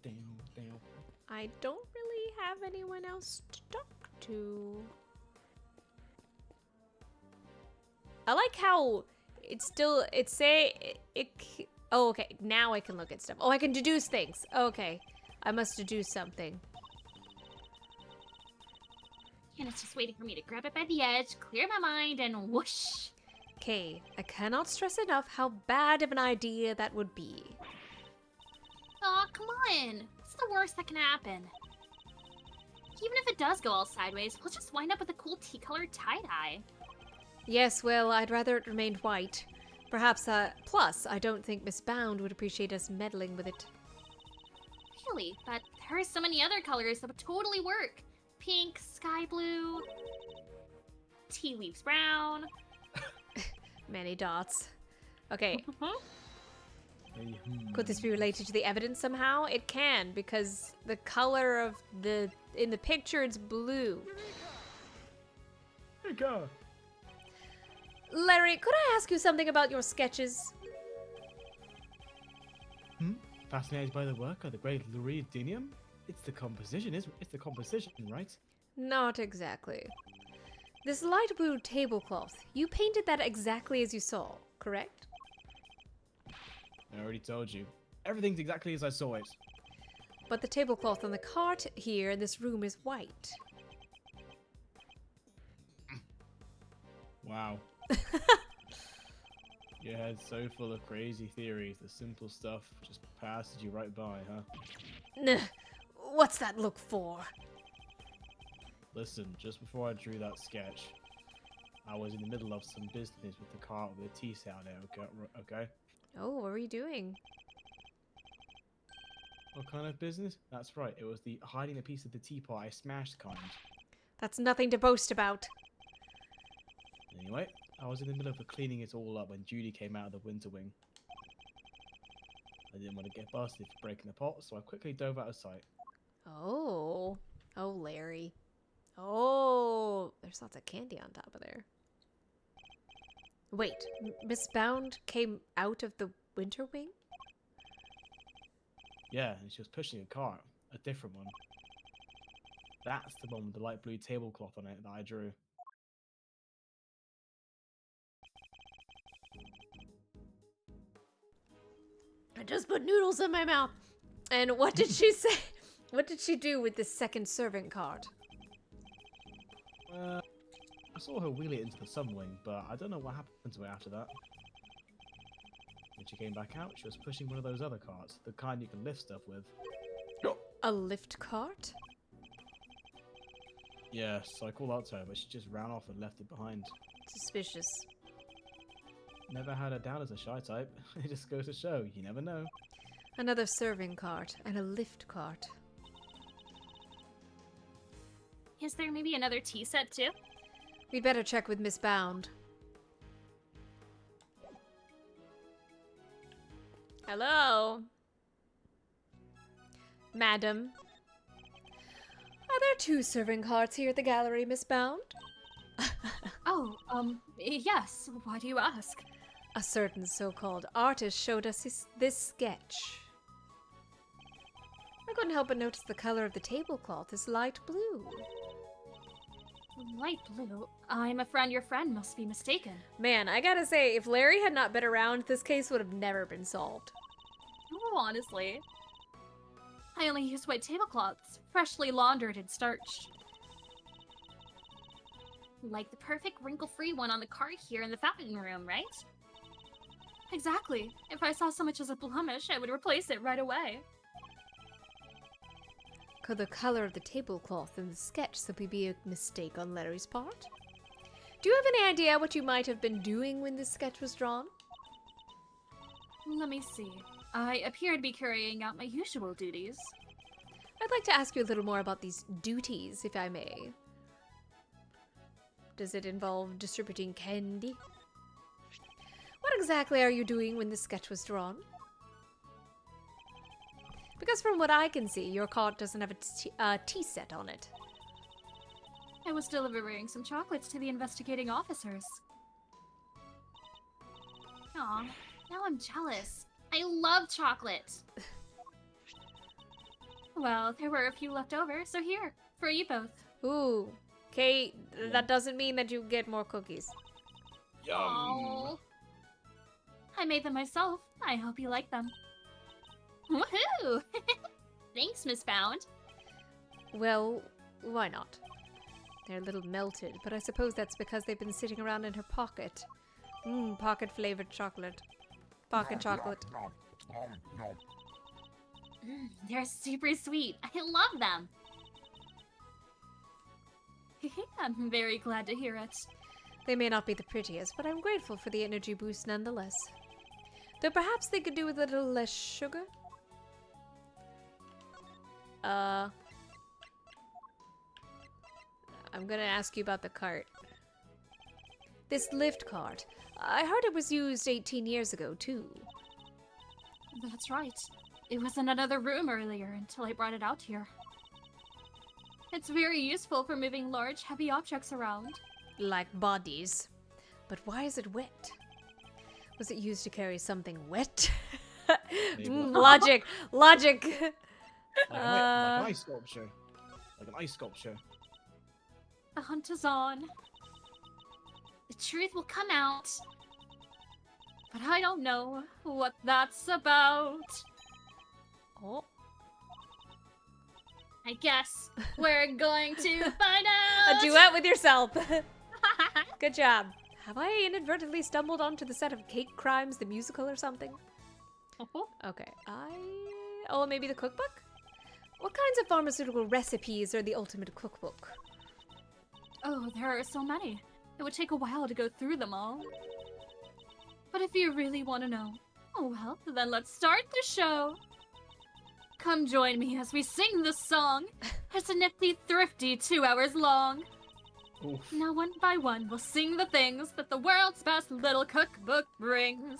Damn. I don't really have anyone else to talk to. I like how oh, okay, now I can look at stuff. Oh, I can deduce things. Okay, I must deduce something. And it's just waiting for me to grab it by the edge, clear my mind, and whoosh. Okay, I cannot stress enough how bad of an idea that would be. Aw, come on. What's the worst that can happen? Even if it does go all sideways, we'll just wind up with a cool tea-colored tie-dye. Yes, well, I'd rather it remained white. Perhaps, plus, I don't think Miss Bound would appreciate us meddling with it. Really, but there are so many other colors that would totally work. Pink, sky blue, tea leaves brown. Many dots. Okay, Hey, could this be related to the evidence somehow? It can, because the color of in the picture, it's blue. Hey, go. Larry, could I ask you something about your sketches? Fascinated by the work of the great Louis Dinium? It's the composition, right? Not exactly. This light blue tablecloth, you painted that exactly as you saw, correct? I already told you. Everything's exactly as I saw it. But the tablecloth on the cart here in this room is white. Wow. Your head's so full of crazy theories, the simple stuff just passes you right by, huh? Nah, what's that look for? Listen, just before I drew that sketch, I was in the middle of some business with the cart with a tea set on it, okay? Oh, what were you doing? What kind of business? That's right, it was the hiding a piece of the teapot I smashed kind. That's nothing to boast about. Anyway, I was in the middle of cleaning it all up when Judy came out of the winter wing. I didn't want to get busted for breaking the pot, so I quickly dove out of sight. Oh. Oh, Larry. Oh, there's lots of candy on top of there. Wait, Miss Bound came out of the winter wing? Yeah, and she was pushing a cart, a different one. That's the one with the light blue tablecloth on it that I drew. I just put noodles in my mouth. And what did she say? What did she do with this second servant cart? I saw her wheel it into the subwing, but I don't know what happened to it after that. When she came back out, she was pushing one of those other carts, the kind you can lift stuff with. A lift cart? Yes, I called out to her, but she just ran off and left it behind. Suspicious. Never had her down as a shy type. It just goes to show, you never know. Another serving cart and a lift cart. Is there maybe another tea set too? We'd better check with Miss Bound. Hello? Madam? Are there 2 serving carts here at the gallery, Miss Bound? Oh, yes. Why do you ask? A certain so-called artist showed us this sketch. I couldn't help but notice the color of the tablecloth is light blue. Light blue? I'm afraid your friend must be mistaken. Man, I gotta say, if Larry had not been around, this case would have never been solved. Oh, honestly. I only use white tablecloths, freshly laundered and starched. Like the perfect wrinkle-free one on the cart here in the fountain room, right? Exactly. If I saw so much as a blemish, I would replace it right away. Could the color of the tablecloth in the sketch simply be a mistake on Larry's part? Do you have any idea what you might have been doing when this sketch was drawn? Let me see. I appear to be carrying out my usual duties. I'd like to ask you a little more about these duties, if I may. Does it involve distributing candy? What exactly are you doing when the sketch was drawn? Because from what I can see, your cart doesn't have a tea set on it. I was delivering some chocolates to the investigating officers. Aw, now I'm jealous. I love chocolate. Well, there were a few left over, so here, for you both. Ooh. Kate, that doesn't mean that you get more cookies. Oh. I made them myself. I hope you like them. Woohoo! Thanks, Miss Bound. Well, why not? They're a little melted, but I suppose that's because they've been sitting around in her pocket. Pocket-flavored chocolate. Pocket chocolate. They're super sweet. I love them. I'm very glad to hear it. They may not be the prettiest, but I'm grateful for the energy boost nonetheless. Though perhaps they could do with a little less sugar? I'm gonna ask you about the cart. This lift cart. I heard it was used 18 years ago, too. That's right. It was in another room earlier until I brought it out here. It's very useful for moving large, heavy objects around. Like bodies. But why is it wet? Was it used to carry something wet? Logic! Logic! Like an ice sculpture. Like an ice sculpture. The hunt is on. The truth will come out. But I don't know what that's about. Oh. I guess we're going to find out. A duet with yourself. Good job. Have I inadvertently stumbled onto the set of Cake Crimes, the musical or something? Okay, oh, maybe the cookbook? What kinds of pharmaceutical recipes are the ultimate cookbook? Oh, there are so many. It would take a while to go through them all. But if you really want to know, oh well, then let's start the show. Come join me as we sing this song. It's a nifty, thrifty 2 hours long. Oof. Now, one by one, we'll sing the things that the world's best little cookbook brings.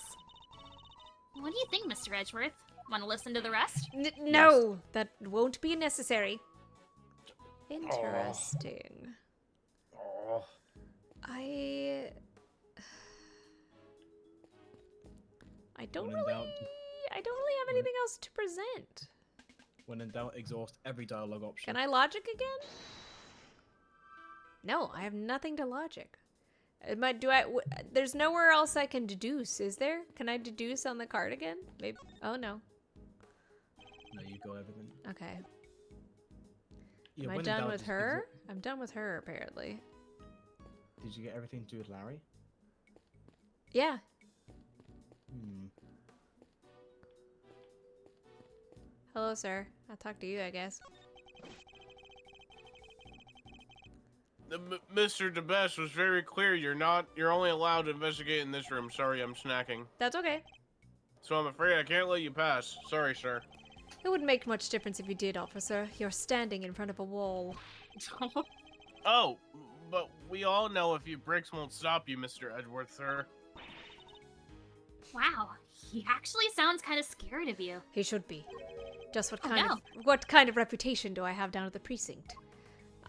What do you think, Mr. Edgeworth? Want to listen to the rest? No, that won't be necessary. Interesting. Oh. I don't When in really doubt, have anything else to present. when in doubt, exhaust every dialogue option. Can I logic again? No, I have nothing to logic. There's nowhere else I can deduce, is there? Can I deduce on the card again? Maybe. Oh no. No, you got everything. Okay. Yeah, Am I when in done doubt, with just her? I'm done with her apparently. Did you get everything to do with Larry? Yeah. Hello, sir. I'll talk to you, I guess. Mr. DeBest was very clear. You're only allowed to investigate in this room. Sorry, I'm snacking. That's okay. So I'm afraid I can't let you pass. Sorry, sir. It wouldn't make much difference if you did, officer. You're standing in front of a wall. Oh, but we all know a few bricks won't stop you, Mr. Edgeworth, sir. Wow, he actually sounds kind of scared of you. He should be. Just Oh, no. what kind of reputation do I have down at the precinct?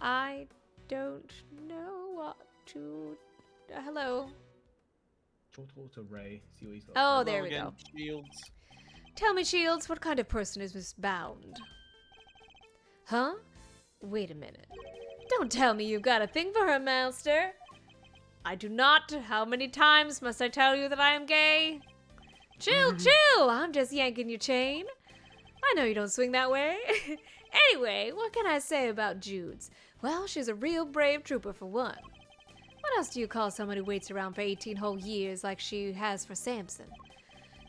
I don't know what to... hello. Talk to Ray, see what he's got. Oh, Hello there we again, go. Shields. Tell me, Shields, what kind of person is Miss Bound? Huh? Wait a minute. Don't tell me you've got a thing for her, Master. I do not. How many times must I tell you that I am gay? Chill, chill! I'm just yanking your chain. I know you don't swing that way. Anyway, what can I say about Jude's? Well, she's a real brave trooper for one. What else do you call someone who waits around for 18 whole years like she has for Samson?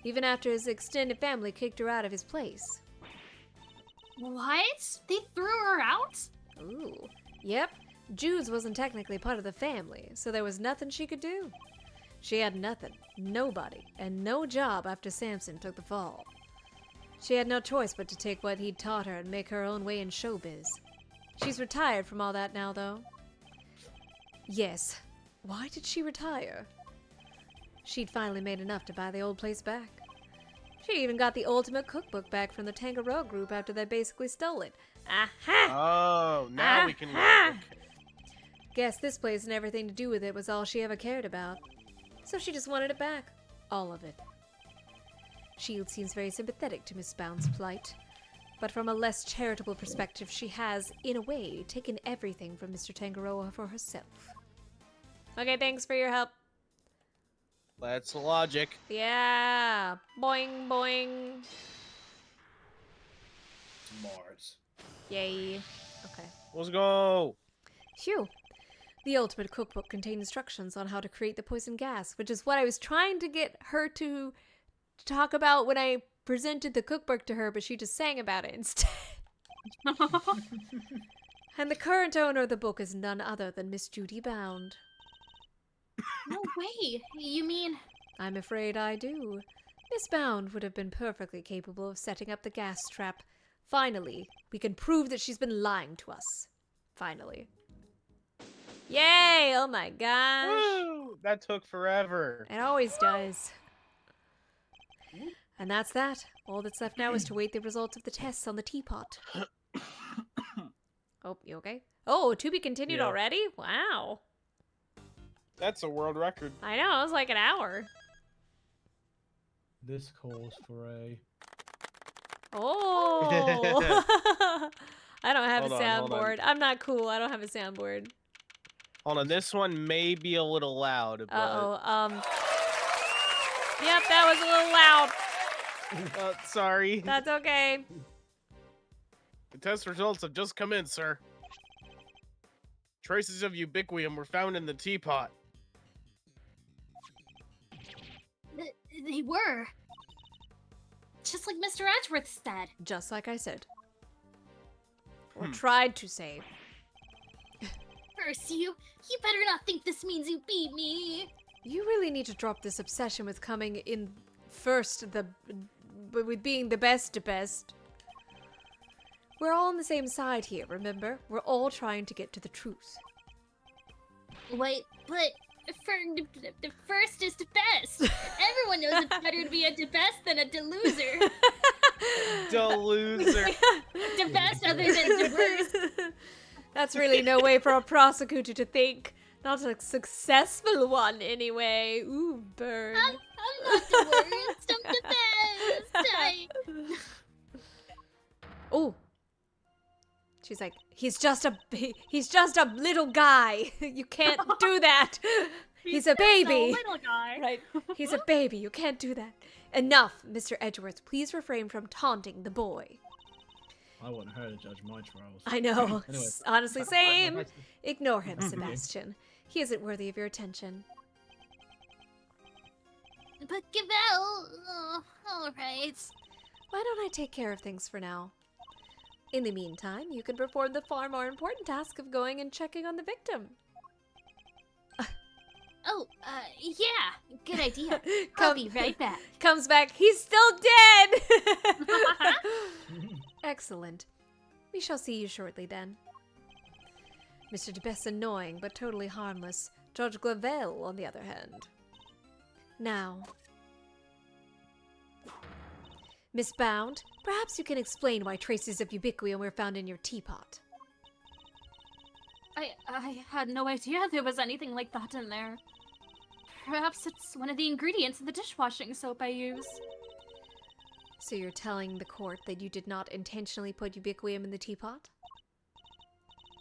Even after his extended family kicked her out of his place. What? They threw her out? Ooh. Yep. Jude's wasn't technically part of the family, so there was nothing she could do. She had nothing, nobody, and no job after Samson took the fall. She had no choice but to take what he'd taught her and make her own way in showbiz. She's retired from all that now, though. Yes. Why did she retire? She'd finally made enough to buy the old place back. She even got the ultimate cookbook back from the Tangerelle group after they basically stole it. Aha! Oh, now we can Aha! look. Guess this place and everything to do with it was all she ever cared about. So she just wanted it back. All of it. Shield seems very sympathetic to Miss Bound's plight. But from a less charitable perspective, she has, in a way, taken everything from Mr. Tangaroa for herself. Okay, thanks for your help. That's the logic. Yeah. Boing, boing. Mars. Yay. Okay. Let's go. Phew. The ultimate cookbook contained instructions on how to create the poison gas, which is what I was trying to get her to talk about when I presented the cookbook to her, but she just sang about it instead. And the current owner of the book is none other than Miss Judy Bound. No way. You mean... I'm afraid I do. Miss Bound would have been perfectly capable of setting up the gas trap. Finally, we can prove that she's been lying to us. Finally. Yay! Oh my gosh. Woo! That took forever. It always does. And that's that. All that's left now is to wait the results of the tests on the teapot. Oh, you okay? Oh, to be continued Yeah. already? Wow. That's a world record. I know, it was like an hour. This calls for a... Oh! I don't have Hold a on, hold on. soundboard. I'm not cool. I don't have a soundboard. Hold on, this one may be a little loud, but... Uh-oh. Yep, that was a little loud. Sorry. That's okay. The test results have just come in, sir. Traces of ubiquium were found in the teapot. They were. Just like Mr. Edgeworth said. Just like I said. Or tried to say. Curse you! You better not think this means you beat me! You really need to drop this obsession with coming in first, with being the best. We're all on the same side here, remember? We're all trying to get to the truth. Wait, but the first is the best! Everyone knows it's better to be a de best than a deluser. Deluser. The best other than the worst. That's really no way for a prosecutor to think. Not a successful one, anyway. Ooh, burn. I'm not the worst, I'm the best! Oh. She's like, he's just a little guy. You can't do that. He's a baby. little guy. Right. He's a baby. You can't do that. Enough, Mr. Edgeworth. Please refrain from taunting the boy. I want her to judge my trials. I know. Anyway. Honestly, same. Ignore him, Sebastian. He isn't worthy of your attention. But Gavel... Oh, alright. Why don't I take care of things for now? In the meantime, you can perform the far more important task of going and checking on the victim. Oh, yeah, good idea. I'll be right back. Comes back, he's still dead! Excellent. We shall see you shortly then. Mr. DeBest's annoying, but totally harmless. Judge Glavel, on the other hand. Now, Miss Bound, perhaps you can explain why traces of ubiquium were found in your teapot. I had no idea there was anything like that in there. Perhaps it's one of the ingredients in the dishwashing soap I use. So you're telling the court that you did not intentionally put ubiquium in the teapot?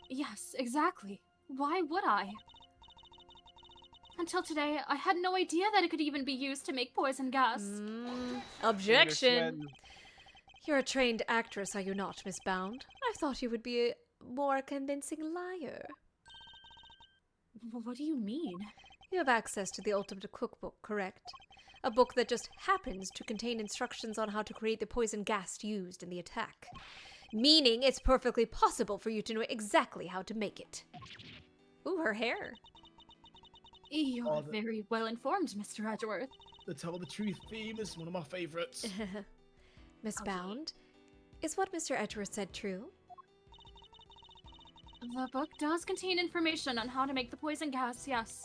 Yes, exactly. Why would I? Until today, I had no idea that it could even be used to make poison gas. Objection! You're a trained actress, are you not, Miss Bound? I thought you would be a more convincing liar. What do you mean? You have access to the Ultimate Cookbook, correct? A book that just happens to contain instructions on how to create the poison gas used in the attack. Meaning it's perfectly possible for you to know exactly how to make it. Ooh, her hair. You're very well informed, Mr. Edgeworth. The Tell the Truth theme is one of my favorites. Miss Bound, is what Mr. Edgeworth said true? The book does contain information on how to make the poison gas, yes.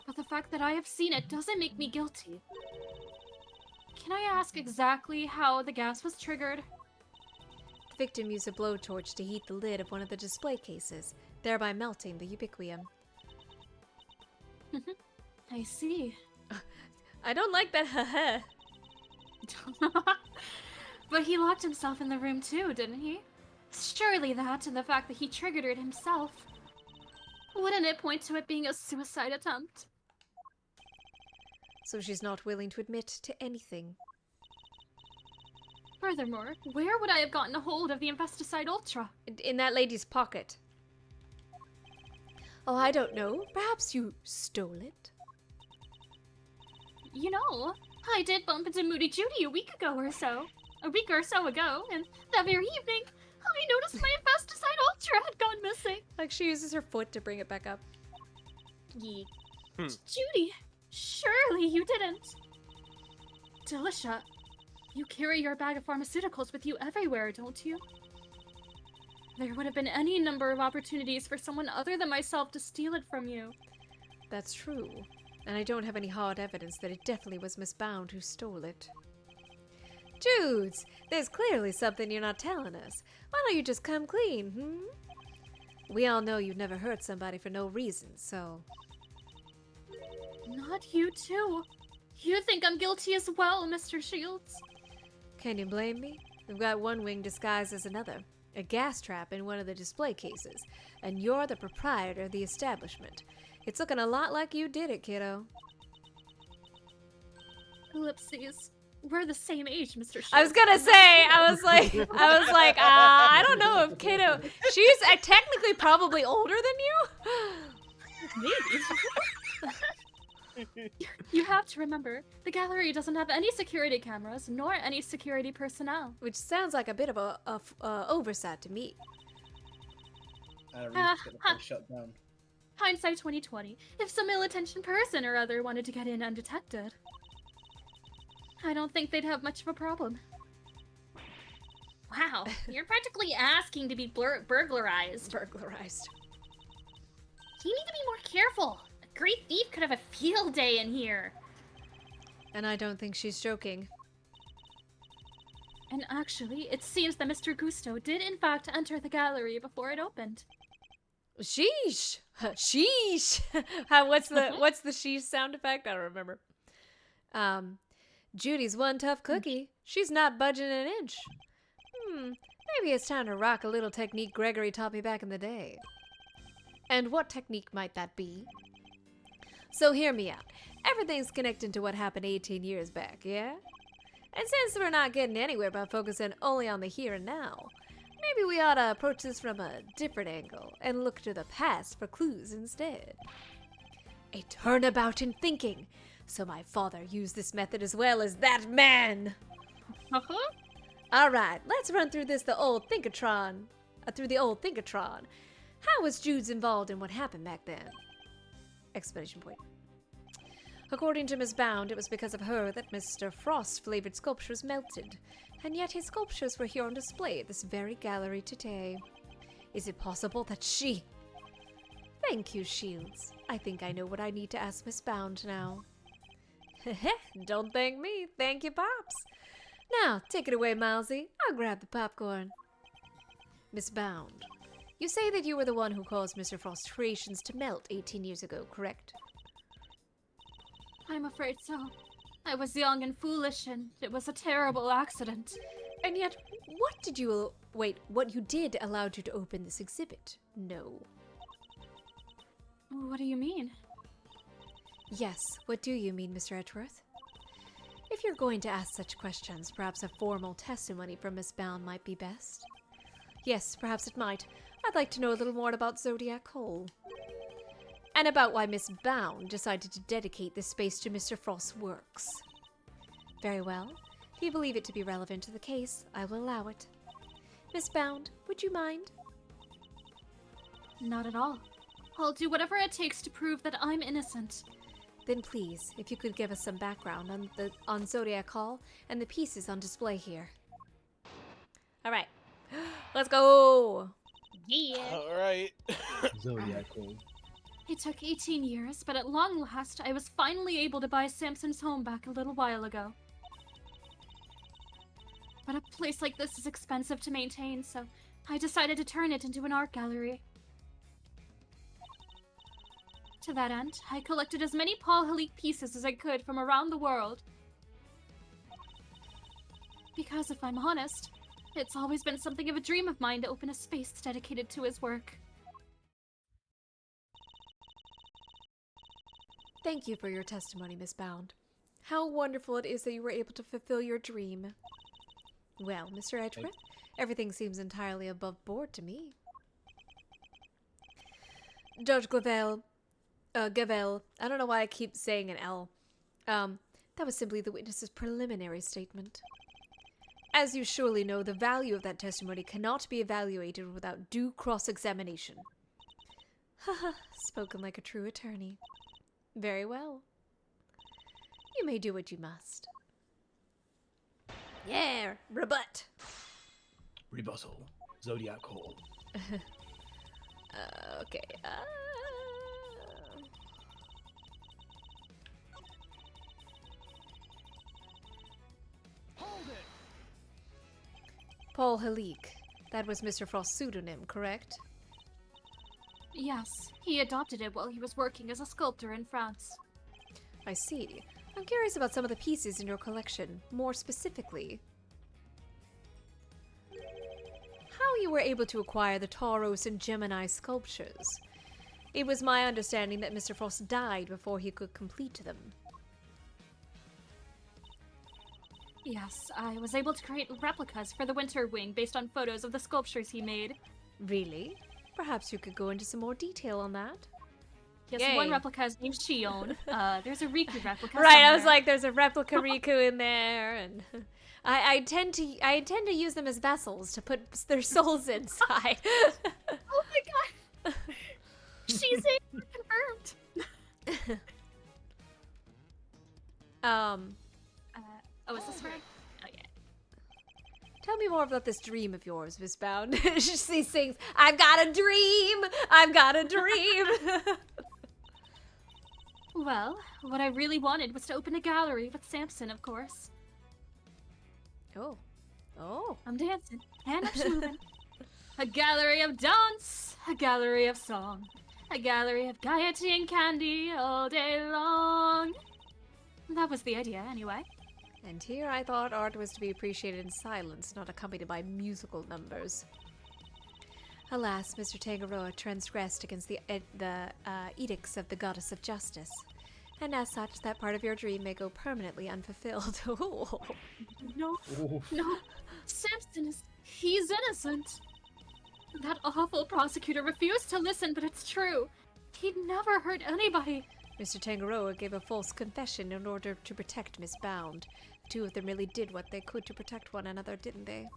But the fact that I have seen it doesn't make me guilty. Can I ask exactly how the gas was triggered? The victim used a blowtorch to heat the lid of one of the display cases, thereby melting the ubiquium. I see. I don't like that haha. But he locked himself in the room too, didn't he? Surely that and the fact that he triggered it himself. Wouldn't it point to it being a suicide attempt? So she's not willing to admit to anything. Furthermore, where would I have gotten a hold of the Investicide Ultra? In that lady's pocket. Oh, I don't know. Perhaps you stole it? You know, I did bump into Moody Judy a week or so ago, and that very evening, I noticed my Investicide Ultra had gone missing. Like she uses her foot to bring it back up. Yeet. Judy, surely you didn't. Delicia, you carry your bag of pharmaceuticals with you everywhere, don't you? There would have been any number of opportunities for someone other than myself to steal it from you. That's true. And I don't have any hard evidence that it definitely was Miss Bound who stole it. Judes, there's clearly something you're not telling us. Why don't you just come clean, We all know you'd never hurt somebody for no reason, so... Not you too. You think I'm guilty as well, Mr. Shields. Can you blame me? We've got one wing disguised as another. A gas trap in one of the display cases. And you're the proprietor of the establishment. It's looking a lot like you did it, kiddo. Ellipses. We're the same age, Mr. Shields. I was gonna say, I was like, I don't know if Kato, she's technically probably older than you. Maybe. You have to remember, the gallery doesn't have any security cameras, nor any security personnel. Which sounds like a bit of a oversight to me. I don't really get the place shut down. Hindsight 2020. If some ill-intentioned person or other wanted to get in undetected, I don't think they'd have much of a problem. Wow, you're practically asking to be burglarized. Burglarized. You need to be more careful. A great thief could have a field day in here. And I don't think she's joking. And actually, it seems that Mr. Gusto did in fact enter the gallery before it opened. Sheesh. Sheesh. What's the sheesh sound effect? I don't remember. Judy's one tough cookie. She's not budging an inch. Maybe it's time to rock a little technique Gregory taught me back in the day. And what technique might that be? So hear me out. Everything's connected to what happened 18 years back, yeah? And since we're not getting anywhere by focusing only on the here and now, maybe we ought to approach this from a different angle and look to the past for clues instead. A turnabout in thinking. So my father used this method as well as that man. All right, let's run through the old Thinkatron. How was Jude's involved in what happened back then? Explanation point. According to Miss Bound, it was because of her that Mr. Frost's flavored sculptures melted, and yet his sculptures were here on display at this very gallery today. Is it possible that she... Thank you, Shields. I think I know what I need to ask Miss Bound now. Don't thank me, thank you, Pops. Now, take it away, Milesy. I'll grab the popcorn. Miss Bound, you say that you were the one who caused Mr. Frost's creations to melt 18 years ago, correct? I'm afraid so. I was young and foolish, and it was a terrible accident. And yet, what you did allowed you to open this exhibit? No. What do you mean? Yes, what do you mean, Mr. Edgeworth? If you're going to ask such questions, perhaps a formal testimony from Miss Bound might be best. Yes, perhaps it might. I'd like to know a little more about Zodiac Hole. And about why Miss Bound decided to dedicate this space to Mr. Frost's works. Very well. If you believe it to be relevant to the case, I will allow it. Miss Bound, would you mind? Not at all. I'll do whatever it takes to prove that I'm innocent. Then please, if you could give us some background on Zodiac Hall and the pieces on display here. All right, let's go. Yeah. All right. Zodiac Hole. It took 18 years, but at long last, I was finally able to buy Samson's home back a little while ago. But a place like this is expensive to maintain, so I decided to turn it into an art gallery. To that end, I collected as many Paul Halik pieces as I could from around the world. Because if I'm honest, it's always been something of a dream of mine to open a space dedicated to his work. Thank you for your testimony, Miss Bound. How wonderful it is that you were able to fulfill your dream. Well, Mr. Edgeworth, everything seems entirely above board to me. Judge Gavel, I don't know why I keep saying an L. That was simply the witness's preliminary statement. As you surely know, the value of that testimony cannot be evaluated without due cross-examination. Haha, spoken like a true attorney. Very well. You may do what you must. Yeah, rebut. Rebuttal. Zodiac Hall. Okay. Hold it! Paul Halik. That was Mr. Frost's pseudonym, correct? Yes, he adopted it while he was working as a sculptor in France. I see. I'm curious about some of the pieces in your collection, more specifically. How you were able to acquire the Tauros and Gemini sculptures. It was my understanding that Mr. Frost died before he could complete them. Yes, I was able to create replicas for the Winter Wing based on photos of the sculptures he made. Really? Perhaps you could go into some more detail on that. Yes, Yay. one replica is named Shion. There's a Riku replica Right, I was somewhere. like, there's a replica Riku in there, and I intend to use them as vessels to put their souls inside. Oh my god! She's in! Confirmed! Oh, is this right? Oh, yeah. Tell me more about this dream of yours, Miss Bound. She sings, I've got a dream! I've got a dream! Well, what I really wanted was to open a gallery with Samson, of course. Oh. Oh. I'm dancing, and I'm moving. A gallery of dance, a gallery of song, a gallery of gaiety and candy all day long. That was the idea, anyway. And here I thought art was to be appreciated in silence, not accompanied by musical numbers. Alas, Mr. Tangaroa transgressed against the edicts of the goddess of justice. And as such, that part of your dream may go permanently unfulfilled. No, Oof. no. Samson he's innocent. That awful prosecutor refused to listen, but it's true. He'd never hurt anybody. Mr. Tangaroa gave a false confession in order to protect Miss Bound. The two of them really did what they could to protect one another, didn't they?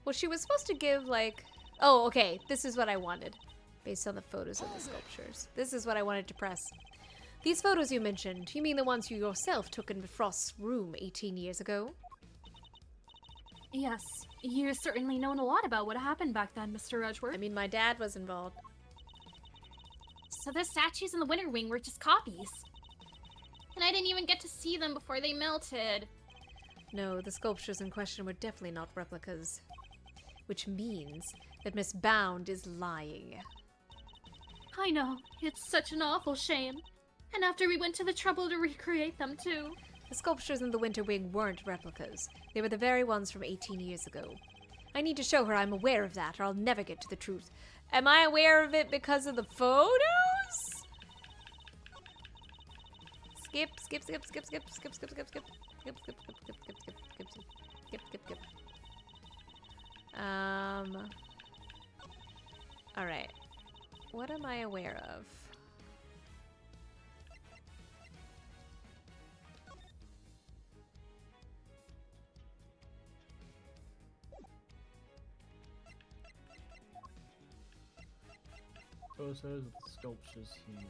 Well, she was supposed to give, like... Oh, okay, this is what I wanted. Based on the photos of the sculptures. This is what I wanted to press. These photos you mentioned, you mean the ones you yourself took in Frost's room 18 years ago? Yes, you certainly know a lot about what happened back then, Mr. Edgeworth. I mean, my dad was involved. So the statues in the Winter Wing were just copies. And I didn't even get to see them before they melted. No, the sculptures in question were definitely not replicas. Which means that Miss Bound is lying. I know, it's such an awful shame. And after we went to the trouble to recreate them, too. The sculptures in the Winter Wing weren't replicas. They were the very ones from 18 years ago. I need to show her I'm aware of that, or I'll never get to the truth. Am I aware of it because of the photos? Skip, skip, skip, skip, skip, skip, skip, skip, skip, skip, skip, skip, skip, skip, skip, skip, skip, skip, skip. Alright. What am I aware of? Photos of the sculptures he made.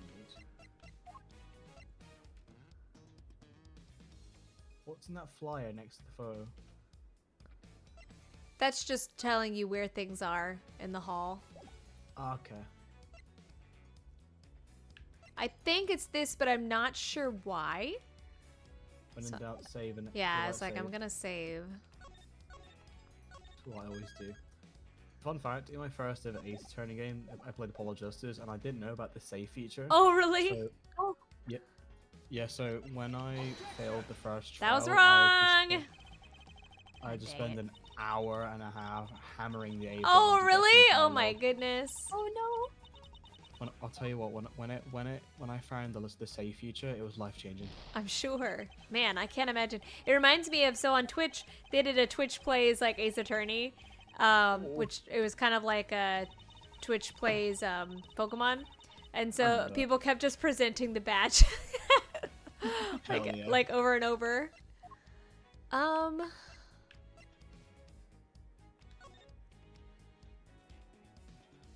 What's in that flyer next to the photo? That's just telling you where things are in the hall. Okay. I think it's this, but I'm not sure why. When in doubt, save and Yeah, do it's like, save. I'm gonna save. That's what I always do. Fun fact, in my first ever Ace Attorney game, I played Apollo Justice, and I didn't know about the save feature. Oh, really? So, Oh. yeah, so when I failed the first That was trial, wrong! I just Dang spent it. an hour and a half hammering the A button Oh, to get really? through the Oh my dialogue. goodness. Oh no. I'll tell you what, when I found the save feature, it was life changing. I'm sure. Man, I can't imagine. It reminds me of, so on Twitch, they did a Twitch Plays like Ace Attorney, which it was kind of like a Twitch Plays Pokemon. And so remember that. people kept just presenting the badge like, Hell yeah. like over and over.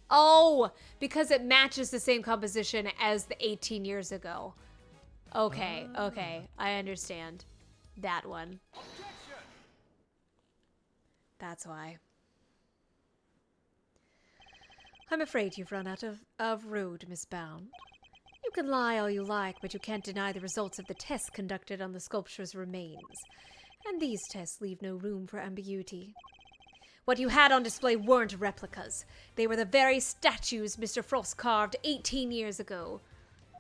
Oh, because it matches the same composition as the 18 years ago. Okay, okay, I understand. That one. That's why. I'm afraid you've run out of road, Miss Bound. You can lie all you like, but you can't deny the results of the tests conducted on the sculpture's remains. And these tests leave no room for ambiguity. What you had on display weren't replicas. They were the very statues Mr. Frost carved 18 years ago.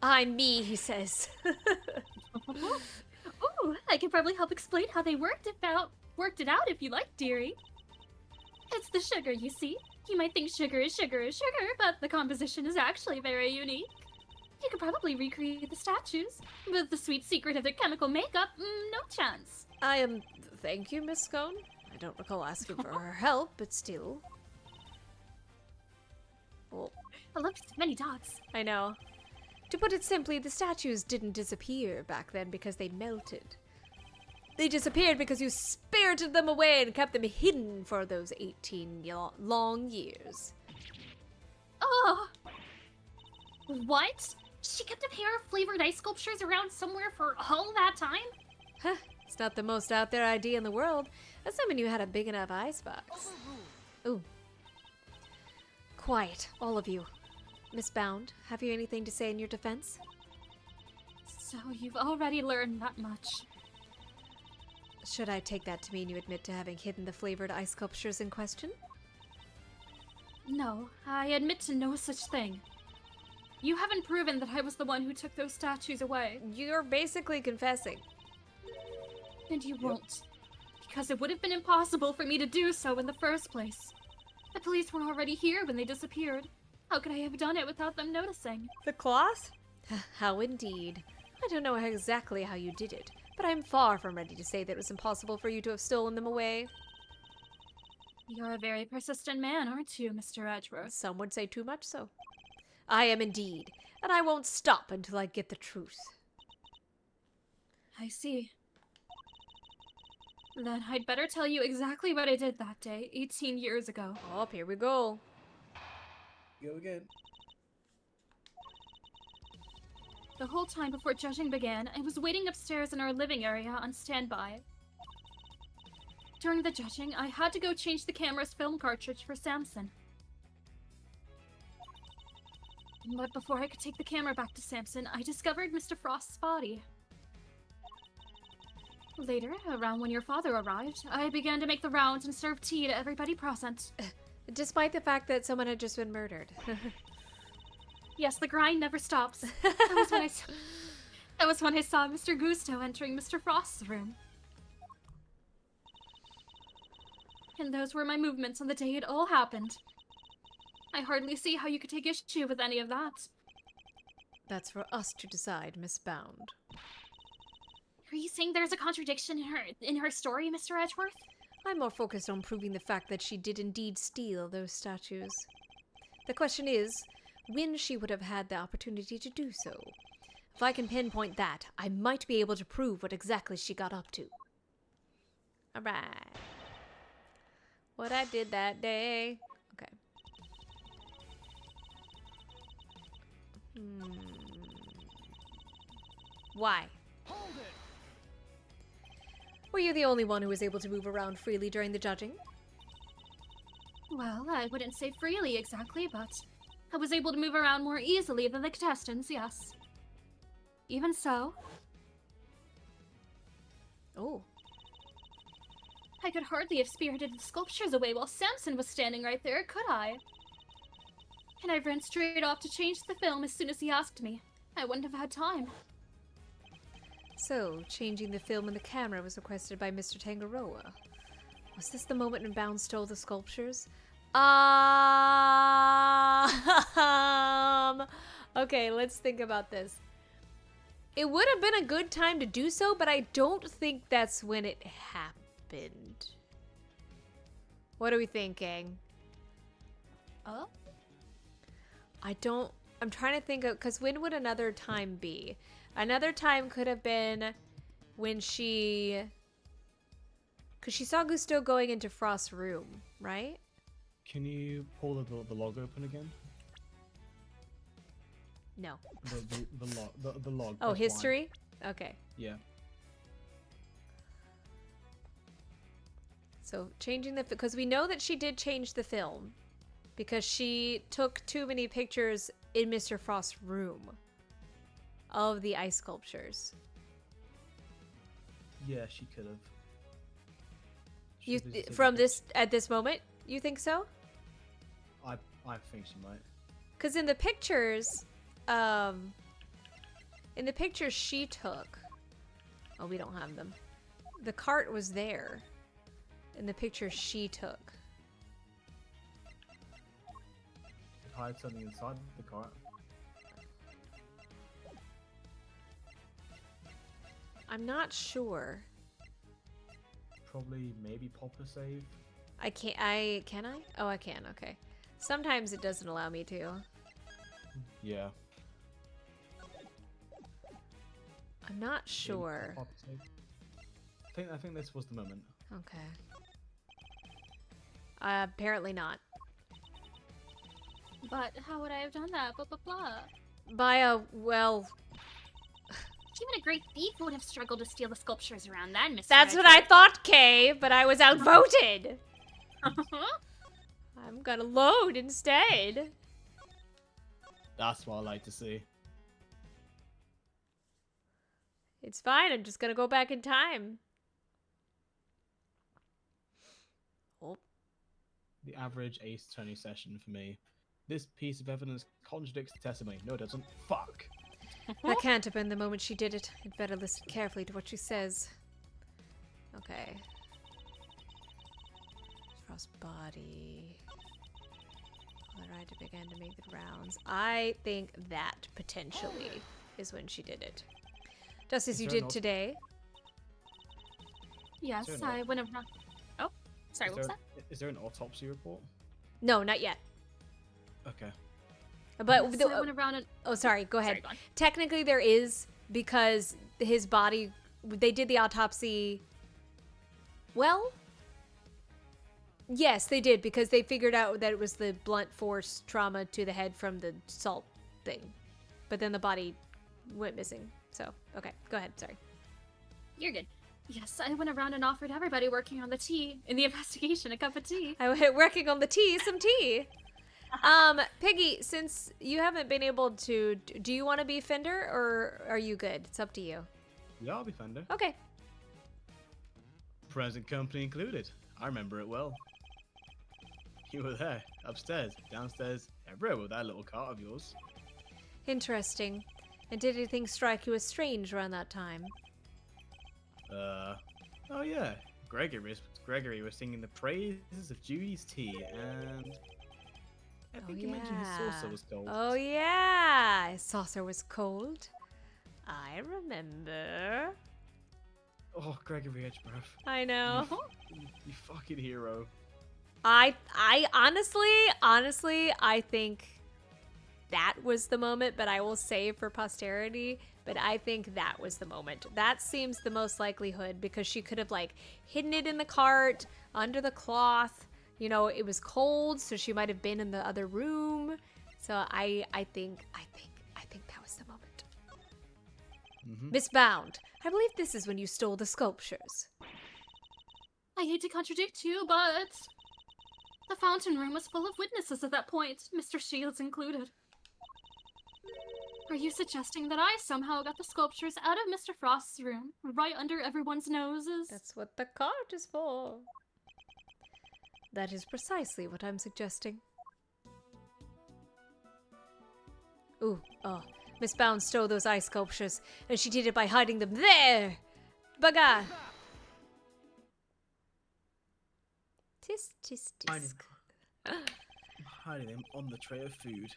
I'm me, he says. Ooh, I can probably help explain how they worked it out if you like, dearie. It's the sugar, you see. You might think sugar is sugar, but the composition is actually very unique. You could probably recreate the statues, but the sweet secret of their chemical makeup, no chance. Thank you, Miss Scone. I don't recall asking for her help, but still. Well, I love so many dogs. I know. To put it simply, the statues didn't disappear back then because they melted. They disappeared because you spirited them away and kept them hidden for those 18 long years. Oh! What? She kept a pair of flavored ice sculptures around somewhere for all that time? Huh, it's not the most out there idea in the world, assuming you had a big enough icebox. Ooh. Quiet, all of you. Miss Bound, have you anything to say in your defense? So you've already learned that much. Should I take that to mean you admit to having hidden the flavored ice sculptures in question? No, I admit to no such thing. You haven't proven that I was the one who took those statues away. You're basically confessing. And you won't. Because it would have been impossible for me to do so in the first place. The police were already here when they disappeared. How could I have done it without them noticing? The cloth? How indeed. I don't know exactly how you did it, but I'm far from ready to say that it was impossible for you to have stolen them away. You're a very persistent man, aren't you, Mr. Edgeworth? Some would say too much so. I am indeed, and I won't stop until I get the truth. I see. Then I'd better tell you exactly what I did that day, 18 years ago. Oh, here we go. Go again. The whole time before judging began, I was waiting upstairs in our living area on standby. During the judging, I had to go change the camera's film cartridge for Samson. But before I could take the camera back to Samson, I discovered Mr. Frost's body. Later, around when your father arrived, I began to make the rounds and serve tea to everybody present. Despite the fact that someone had just been murdered. Yes, the grind never stops. That was when I saw Mr. Gusto entering Mr. Frost's room. And those were my movements on the day it all happened. I hardly see how you could take issue with any of that. That's for us to decide, Miss Bound. Are you saying there's a contradiction in her story, Mr. Edgeworth? I'm more focused on proving the fact that she did indeed steal those statues. The question is, when she would have had the opportunity to do so. If I can pinpoint that, I might be able to prove what exactly she got up to. Alright. What I did that day. Okay. Why? Were you the only one who was able to move around freely during the judging? Well, I wouldn't say freely exactly, but I was able to move around more easily than the contestants, yes. Even so, Oh. I could hardly have spirited the sculptures away while Samson was standing right there, could I? And I ran straight off to change the film as soon as he asked me. I wouldn't have had time. So, changing the film and the camera was requested by Mr. Tangaroa. Was this the moment when Bound stole the sculptures? Okay, let's think about this. It would have been a good time to do so, but I don't think that's when it happened. What are we thinking? Oh? I'm trying to think of, because when would another time be? Another time could have been when because she saw Gusto going into Frost's room, right? Can you pull the log open again? No. The log. Oh, press Y. history? Okay. Yeah. So changing because we know that she did change the film because she took too many pictures in Mr. Frost's room of the ice sculptures. Yeah, she could have. You at this moment, you think so? I think she might. Because in the pictures she took, oh, we don't have them. The cart was there in the picture she took. Hide something inside the cart. I'm not sure. probably maybe pop a save. I can't. Can I? Oh, I can. Okay. Sometimes it doesn't allow me to. Yeah. I'm not Maybe sure. pop a save. I think this was the moment. Okay. Apparently not. But how would I have done that? Blah blah blah. By a well. Even a great thief would have struggled to steal the sculptures around that, Mr. That's what I Edgeworth. thought, Kay. But I was outvoted. I'm gonna load instead. That's what I like to see. It's fine. I'm just gonna go back in time. Oh. The average Ace Attorney session for me. This piece of evidence contradicts the testimony. No, it doesn't. Fuck. That can't have been the moment she did it. I'd better listen carefully to what she says. Okay. Frost's body. The rider began to make the rounds. I think that potentially is when she did it. Just as Is you there did an today. Yes, Fair enough. I went around. Oh, sorry, what was that? Is there an autopsy report? No, not yet. Okay. But Yes, I went around and. oh, sorry. Go ahead. Sorry, go on. Technically, there is because his body. They did the autopsy. Well, yes, they did because they figured out that it was the blunt force trauma to the head from the salt thing, but then the body went missing. So, okay, go ahead. Sorry. You're good. Yes, I went around and offered everybody working on the tea in the investigation a cup of tea. I went working on the tea, some tea. Piggy, since you haven't been able to, do you want to be Fender or are you good? It's up to you. Yeah, I'll be Fender. Okay. Present company included. I remember it well. You were there, upstairs, downstairs, everywhere with that little cart of yours. Interesting. And did anything strike you as strange around that time? Oh yeah, Gregory was singing the praises of Judy's tea, and I think you mentioned his saucer was cold. Oh yeah, his saucer was cold. I remember. Oh, Gregory Edgebreath, I know. you fucking hero. I honestly, I think that was the moment, but I will save for posterity. But I think that was the moment. That seems the most likelihood because she could have like hidden it in the cart under the cloth. You know, it was cold, so she might have been in the other room. So I think that was the moment. Miss Bound, I believe this is when you stole the sculptures. I hate to contradict you, but the fountain room was full of witnesses at that point, Mr. Shields included. Are you suggesting that I somehow got the sculptures out of Mr. Frost's room, right under everyone's noses? That's what the cart is for. That is precisely what I'm suggesting. Ooh, oh. Miss Bound stole those ice sculptures, and she did it by hiding them there! Baga! Tisk, tisk, tisk. Hiding them on the tray of food.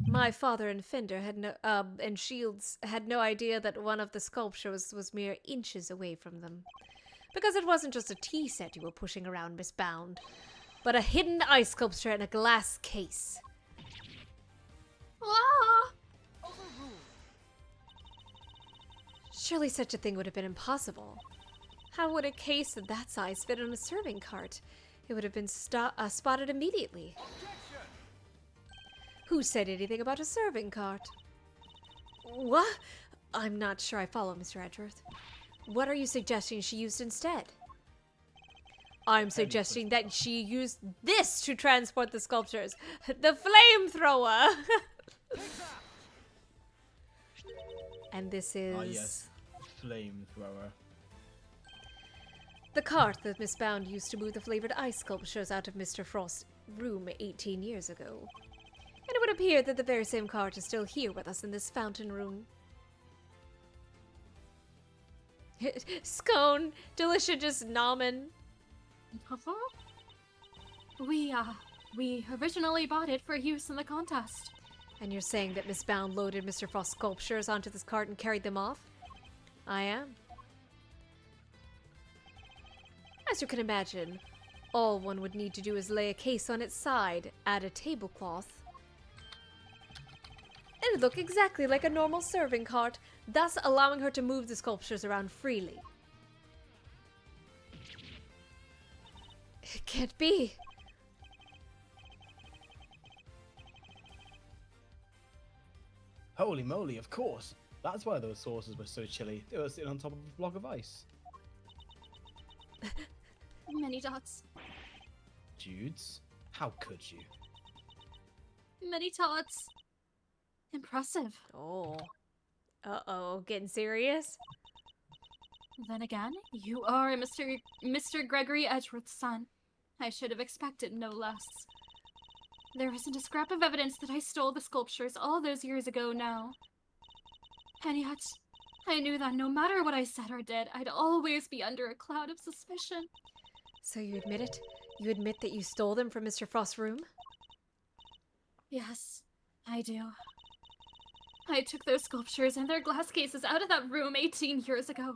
My father and Fender had no, and Shields had no idea that one of the sculptures was mere inches away from them. Because it wasn't just a tea set you were pushing around, Miss Bound, but a hidden ice sculpture in a glass case. Ah! Surely such a thing would have been impossible. How would a case of that size fit on a serving cart? It would have been spotted immediately. Who said anything about a serving cart? What? I'm not sure I follow, Mr. Edgeworth. What are you suggesting she used instead? I'm suggesting that she used this to transport the sculptures. The flamethrower! And this is... Ah yes, flamethrower. the cart that Miss Bound used to move the flavored ice sculptures out of Mr. Frost's room 18 years ago. And it would appear that the very same cart is still here with us in this fountain room. Scone, Delicia just nomming. We originally bought it for use in the contest. And you're saying that Miss Bound loaded Mr. Frost's sculptures onto this cart and carried them off? I am. I As you can imagine, all one would need to do is lay a case on its side, add a tablecloth, and it would look exactly like a normal serving cart, thus allowing her to move the sculptures around freely. It can't be. Holy moly, of course. That's why those saucers were so chilly. They were sitting on top of a block of ice. Many dots. Dudes, how could you? Many tots. Impressive. Oh. Uh-oh, getting serious? Then again, you are Mr. Gregory Edgeworth's son. I should have expected no less. There isn't a scrap of evidence that I stole the sculptures all those years ago now. And yet, I knew that no matter what I said or did, I'd always be under a cloud of suspicion. So you admit it? You admit that you stole them from Mr. Frost's room? Yes, I do. I took those sculptures and their glass cases out of that room 18 years ago.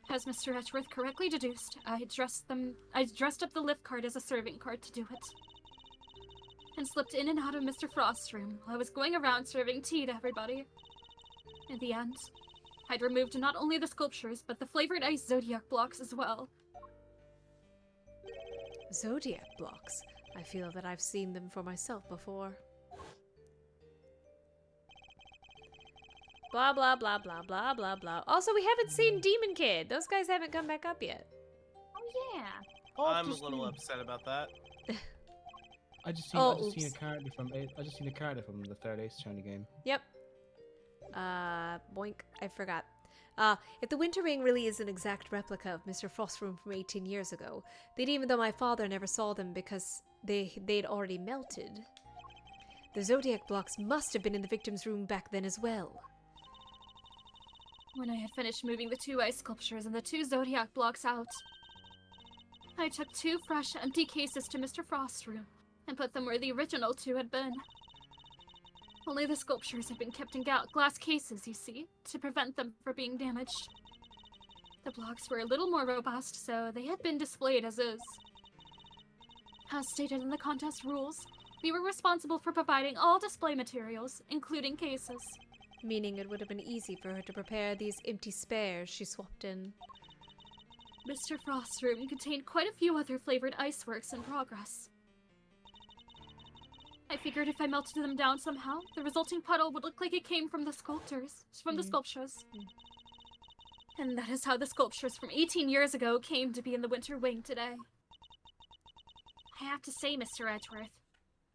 As Mr. Edgeworth correctly deduced, I dressed up the lift cart as a serving cart to do it. And slipped in and out of Mr. Frost's room while I was going around serving tea to everybody. In the end, I'd removed not only the sculptures, but the flavored ice zodiac blocks as well. Zodiac blocks. I feel that I've seen them for myself before. Blah, blah, blah, blah, blah, blah, blah. Also, we haven't seen Demon Kid. Those guys haven't come back up yet. Oh yeah. I'm a little upset about that. I just Oh, seen a oops. character from the third Ace Attorney game. Yep. Boink. I forgot. If the Winter Ring really is an exact replica of Mr. Frost's room from 18 years ago, then even though my father never saw them because they'd already melted, the Zodiac blocks must have been in the victim's room back then as well. When I had finished moving the 2 ice sculptures and the 2 zodiac blocks out, I took 2 fresh, empty cases to Mr. Frost's room and put them where the original 2 had been. Only the sculptures had been kept in glass cases, you see, to prevent them from being damaged. The blocks were a little more robust, so they had been displayed as is. As stated in the contest rules, we were responsible for providing all display materials, including cases. Meaning it would have been easy for her to prepare these empty spares she swapped in. Mr. Frost's room contained quite a few other flavored iceworks in progress. I figured if I melted them down somehow, the resulting puddle would look like it came from the sculptures. And that is how the sculptures from 18 years ago came to be in the Winter Wing today. I have to say, Mr. Edgeworth,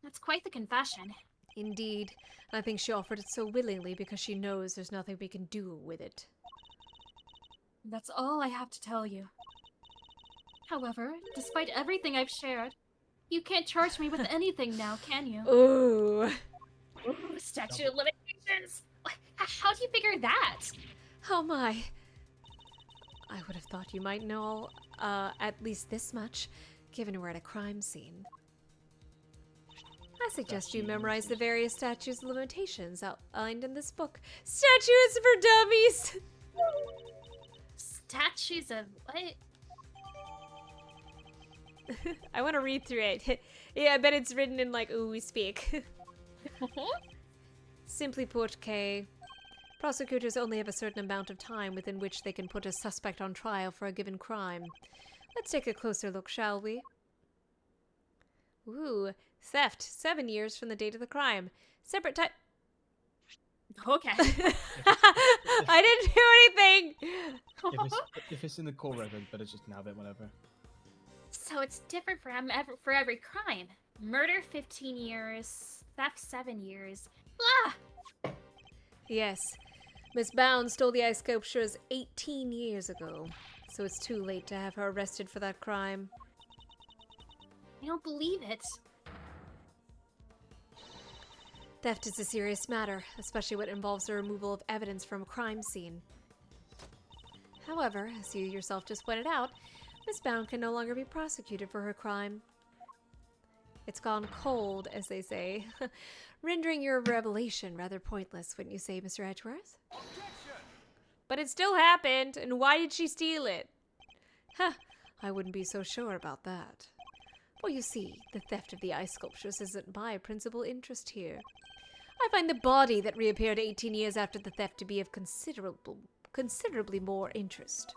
that's quite the confession. Indeed. I think she offered it so willingly because she knows there's nothing we can do with it. That's all I have to tell you. However, despite everything I've shared, you can't charge me with anything now, can you? Ooh. Ooh, statute of limitations! How do you figure that? Oh my. I would have thought you might know at least this much, given we're at a crime scene. I suggest you memorize the various statutes of limitations outlined in this book. Statutes for dummies! Statues of what? I want to read through it. Yeah, I bet it's written in like, ooh, we speak. Simply put, Kay, prosecutors only have a certain amount of time within which they can put a suspect on trial for a given crime. Let's take a closer look, shall we? Ooh, theft, 7 years from the date of the crime. Separate type. Okay. I didn't do anything! If it's in the core record, but it's just now bit whatever. So it's different for every crime. Murder 15 years, theft 7 years. Ah! Yes, Miss Bound stole the ice sculptures 18 years ago, so it's too late to have her arrested for that crime. I don't believe it. Theft is a serious matter, especially when it involves the removal of evidence from a crime scene. However, as you yourself just pointed out, Miss Bound can no longer be prosecuted for her crime. It's gone cold, as they say, rendering your revelation rather pointless, wouldn't you say, Mr. Edgeworth? Objection! But it still happened, and why did she steal it? Huh, I wouldn't be so sure about that. For you see, the theft of the ice sculptures isn't my principal interest here. I find the body that reappeared 18 years after the theft to be of considerably more interest.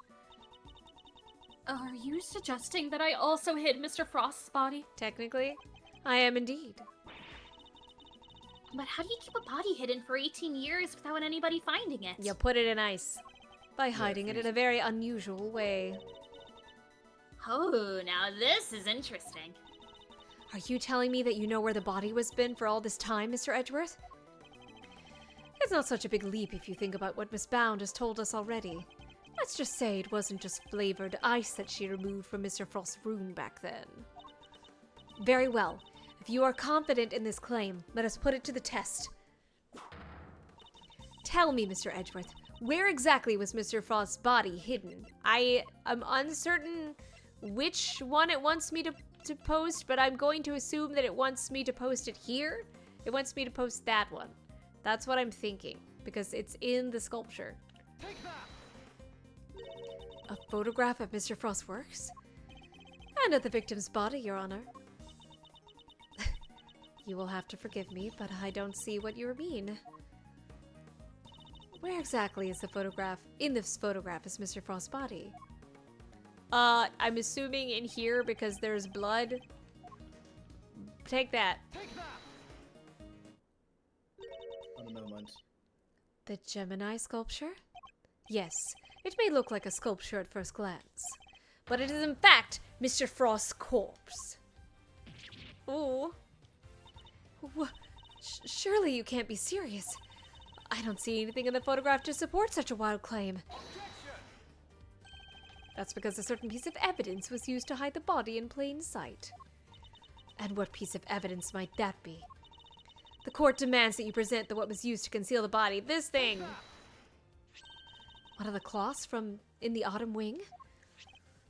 Are you suggesting that I also hid Mr. Frost's body? Technically, I am indeed. But how do you keep a body hidden for 18 years without anybody finding it? You put it in ice. By hiding it in a very unusual way. Oh, now this is interesting. Are you telling me that you know where the body was been for all this time, Mr. Edgeworth? It's not such a big leap if you think about what Miss Bound has told us already. Let's just say it wasn't just flavored ice that she removed from Mr. Frost's room back then. Very well. If you are confident in this claim, let us put it to the test. Tell me, Mr. Edgeworth, where exactly was Mr. Frost's body hidden? I am uncertain which one it wants me to post, but I'm going to assume that it wants me to post it here. It wants me to post that one. That's what I'm thinking, because it's in the sculpture. A photograph of Mr. Frost's works? And of the victim's body, Your Honor. You will have to forgive me, but I don't see what you mean. Where exactly is the photograph? In this photograph is Mr. Frost's body. I'm assuming in here because there's blood. Take that. On the moment. The Gemini sculpture? Yes, it may look like a sculpture at first glance, but it is in fact Mr. Frost's corpse. Ooh. Surely you can't be serious. I don't see anything in the photograph to support such a wild claim. That's because a certain piece of evidence was used to hide the body in plain sight. And what piece of evidence might that be? The court demands that you present what was used to conceal the body. This thing! One of the cloths from in the autumn wing?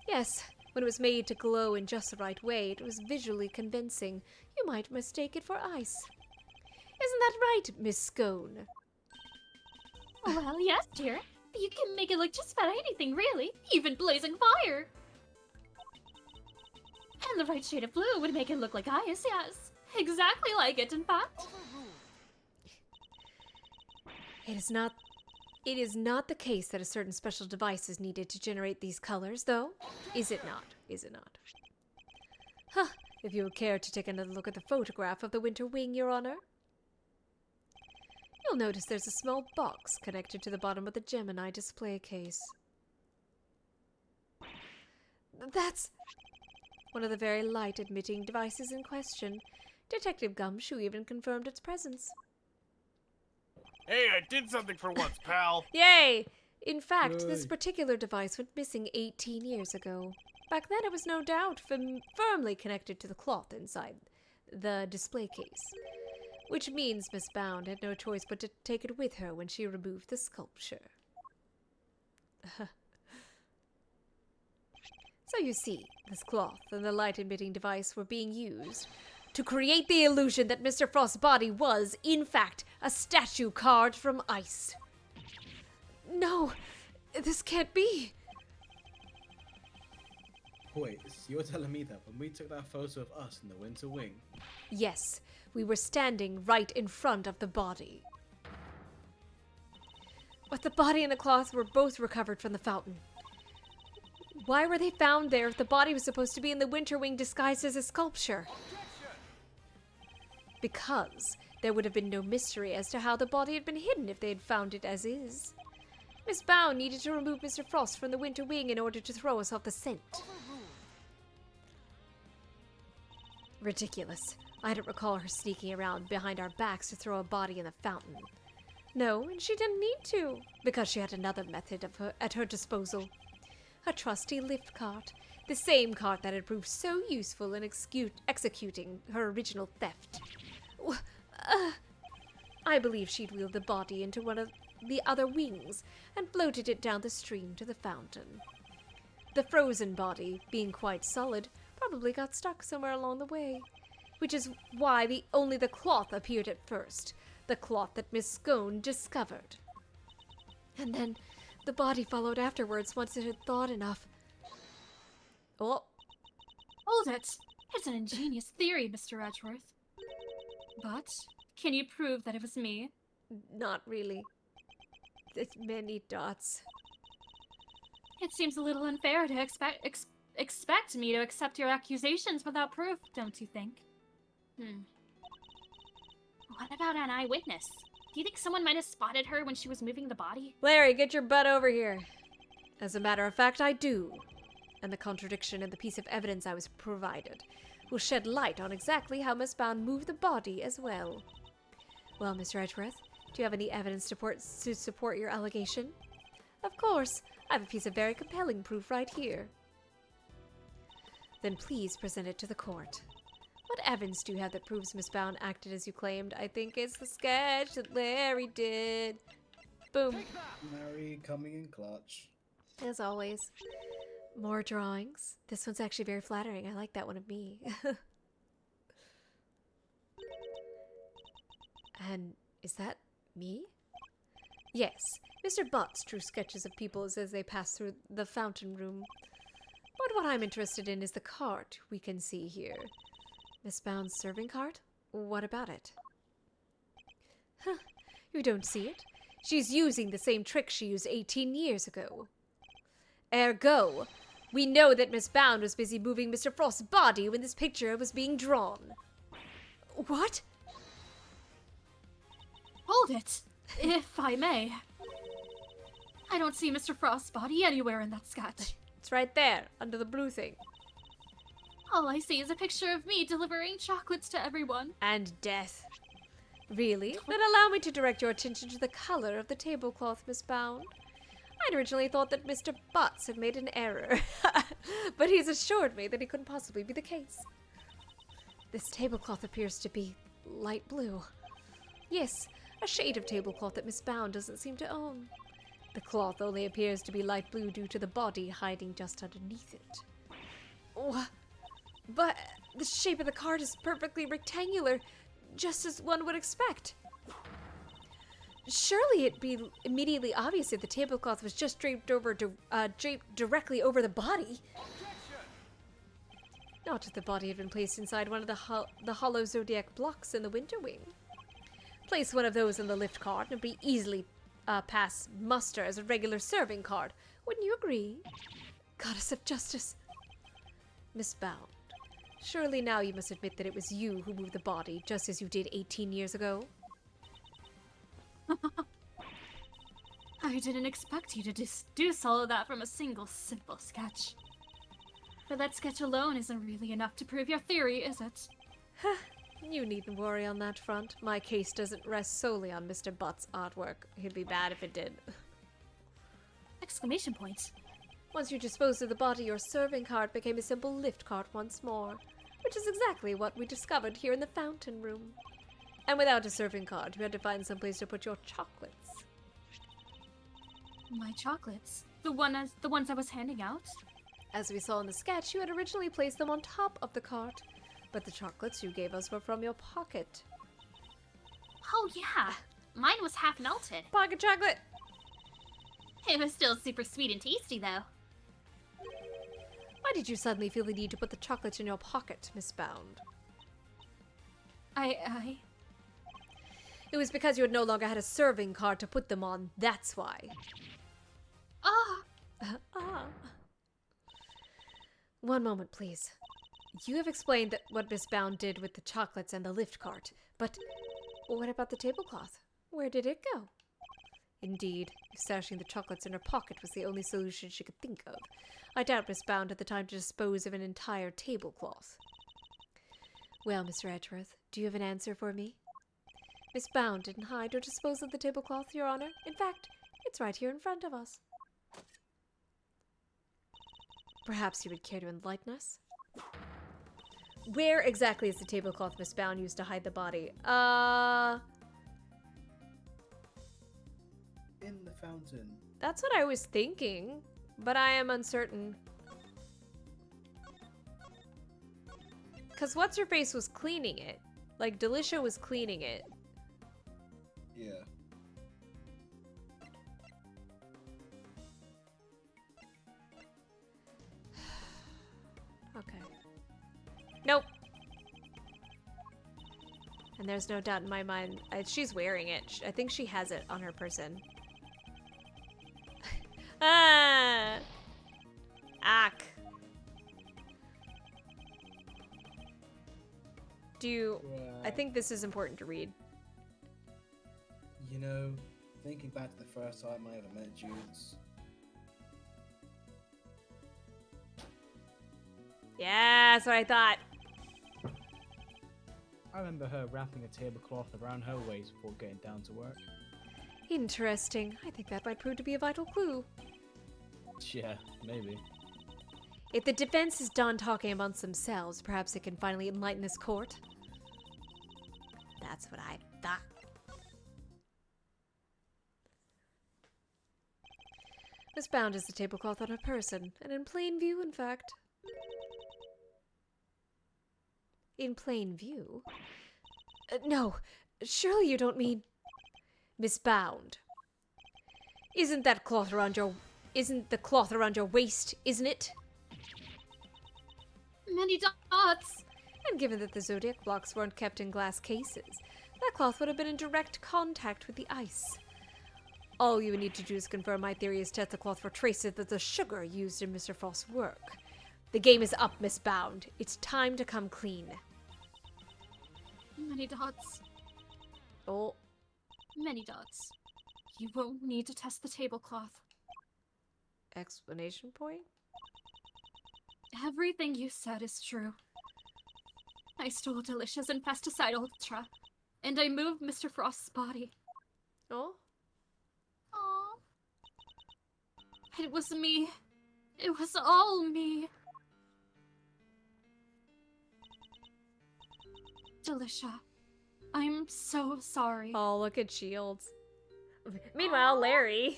Yes, when it was made to glow in just the right way, it was visually convincing. You might mistake it for ice. Isn't that right, Miss Scone? Well, yes, dear. You can make it look just about anything, really. Even blazing fire. And the right shade of blue would make it look like ice, yes. Exactly like it, in fact. It is not the case that a certain special device is needed to generate these colors, though. Is it not? Is it not? Huh. If you would care to take another look at the photograph of the winter wing, Your Honor. You'll notice there's a small box connected to the bottom of the Gemini display case. That's one of the very light-emitting devices in question. Detective Gumshoe even confirmed its presence. Hey, I did something for once, pal. Yay! In fact, Yay. this particular device went missing 18 years ago. Back then, it was no doubt firmly connected to the cloth inside the display case. Which means Miss Bound had no choice but to take it with her when she removed the sculpture. So you see, this cloth and the light-emitting device were being used to create the illusion that Mr. Frost's body was, in fact, a statue carved from ice. No, this can't be. Wait, so you're telling me that when we took that photo of us in the winter wing, Yes, we were standing right in front of the body. But the body and the cloth were both recovered from the fountain. Why were they found there if the body was supposed to be in the winter wing disguised as a sculpture? Because there would have been no mystery as to how the body had been hidden if they had found it as is. Miss Bound needed to remove Mr. Frost from the winter wing in order to throw us off the scent. Ridiculous. I don't recall her sneaking around behind our backs to throw a body in the fountain. No, and she didn't need to, because she had another method at her disposal. A trusty lift cart, the same cart that had proved so useful in executing her original theft. I believe she'd wheeled the body into one of the other wings and floated it down the stream to the fountain. The frozen body, being quite solid, probably got stuck somewhere along the way, which is why only the cloth appeared at first, the cloth that Miss Scone discovered. And then the body followed afterwards once it had thawed enough. Oh, Hold it! It's an ingenious theory, Mr. Edgeworth. But, can you prove that it was me? not really. There's many dots. It seems a little unfair to expect me to accept your accusations without proof, don't you think? What about an eyewitness? Do you think someone might have spotted her when she was moving the body? Larry, get your butt over here. As a matter of fact, I do. And the contradiction in the piece of evidence I was provided will shed light on exactly how Miss Bound moved the body as well. Well, Mr. Edgeworth, do you have any evidence to support your allegation? Of course, I have a piece of very compelling proof right here. Then please present it to the court. What evidence do you have that proves Miss Bound acted as you claimed? I think it's the sketch that Larry did. Boom. Larry coming in clutch. As always. More drawings. This one's actually very flattering. I like that one of me. And is that me? Yes. Mr. Butts drew sketches of people as they pass through the fountain room. But what I'm interested in is the cart we can see here. Miss Bound's serving cart? What about it? Huh. You don't see it? She's using the same trick she used 18 years ago. Ergo, we know that Miss Bound was busy moving Mr. Frost's body when this picture was being drawn. What? Hold it! If I may. I don't see Mr. Frost's body anywhere in that sketch. It's right there, under the blue thing. All I see is a picture of me delivering chocolates to everyone. And death. Really? Then allow me to direct your attention to the color of the tablecloth, Miss Bound. I'd originally thought that Mr. Butts had made an error, but he's assured me that it couldn't possibly be the case. This tablecloth appears to be light blue. Yes, a shade of tablecloth that Miss Bound doesn't seem to own. The cloth only appears to be light blue due to the body hiding just underneath it. Oh, but the shape of the card is perfectly rectangular, just as one would expect. Surely it'd be immediately obvious if the tablecloth was just draped directly over the body. Not if the body had been placed inside one of the hollow zodiac blocks in the winter wing. Place one of those in the lift cart and it'd be easily pass muster as a regular serving card. Wouldn't you agree? Goddess of Justice. Miss Bound, surely now you must admit that it was you who moved the body, just as you did 18 years ago. I didn't expect you to deduce all of that from a single simple sketch. But that sketch alone isn't really enough to prove your theory, is it? You needn't worry on that front. My case doesn't rest solely on Mr. Butt's artwork. He'd be bad if it did. Exclamation point. Once you disposed of the body, your serving cart became a simple lift cart once more, which is exactly what we discovered here in the fountain room. And without a serving cart, you had to find someplace to put your chocolates. My chocolates? The ones I was handing out? As we saw in the sketch, you had originally placed them on top of the cart, but the chocolates you gave us were from your pocket. Oh yeah, mine was half melted. Pocket chocolate! It was still super sweet and tasty though. Why did you suddenly feel the need to put the chocolates in your pocket, Miss Bound? It was because you had no longer had a serving cart to put them on, that's why. One moment, please. You have explained that what Miss Bound did with the chocolates and the lift cart, but what about the tablecloth? Where did it go? Indeed, if stashing the chocolates in her pocket was the only solution she could think of, I doubt Miss Bound had the time to dispose of an entire tablecloth. Well, Mr. Edgeworth, do you have an answer for me? Miss Bound didn't hide or dispose of the tablecloth, Your Honor. In fact, it's right here in front of us. Perhaps you would care to enlighten us? Where exactly is the tablecloth Miss Bound used to hide the body? In the fountain. That's what I was thinking, but I am uncertain. Because What's-Her-Face was cleaning it. Like, Delicia was cleaning it. Yeah. Okay. Nope. And there's no doubt in my mind, she's wearing it. I think she has it on her person. Ah! Ack. I think this is important to read. You know, thinking back to the first time I ever met Judes, Yeah, that's what I thought. I remember her wrapping a tablecloth around her waist before getting down to work. Interesting. I think that might prove to be a vital clue. Yeah, maybe. If the defense is done talking amongst themselves, perhaps it can finally enlighten this court. That's what I thought. Miss Bound is the tablecloth on her person, and in plain view, in fact. In plain view? No, surely you don't mean Miss Bound. Isn't the cloth around your waist, isn't it? Many dots. And given that the zodiac blocks weren't kept in glass cases, that cloth would have been in direct contact with the ice. All you would need to do is confirm my theory is test the cloth for traces of the sugar used in Mr. Frost's work. The game is up, Miss Bound. It's time to come clean. Many dots. Oh, Many dots. You won't need to test the tablecloth. explanation point? Everything you said is true. I stole Delicia's infesticide ultra, and I moved Mr. Frost's body. Oh? Aww. It was me. It was all me. Delicia, I'm so sorry. Oh, look at Shields. Meanwhile, Larry.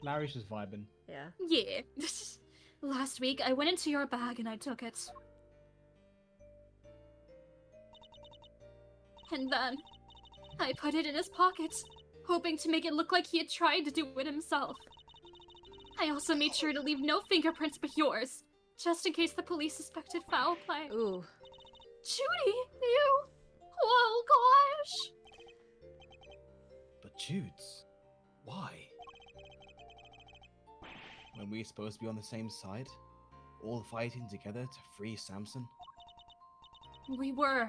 Larry's just vibing. Yeah. Yeah. Last week, I went into your bag and I took it. And then, I put it in his pocket, hoping to make it look like he had tried to do it himself. I also made sure to leave no fingerprints but yours, just in case the police suspected foul play. Ooh. Judy, you... Oh gosh! but Judes, why? When we supposed to be on the same side, all fighting together to free Samson? We were,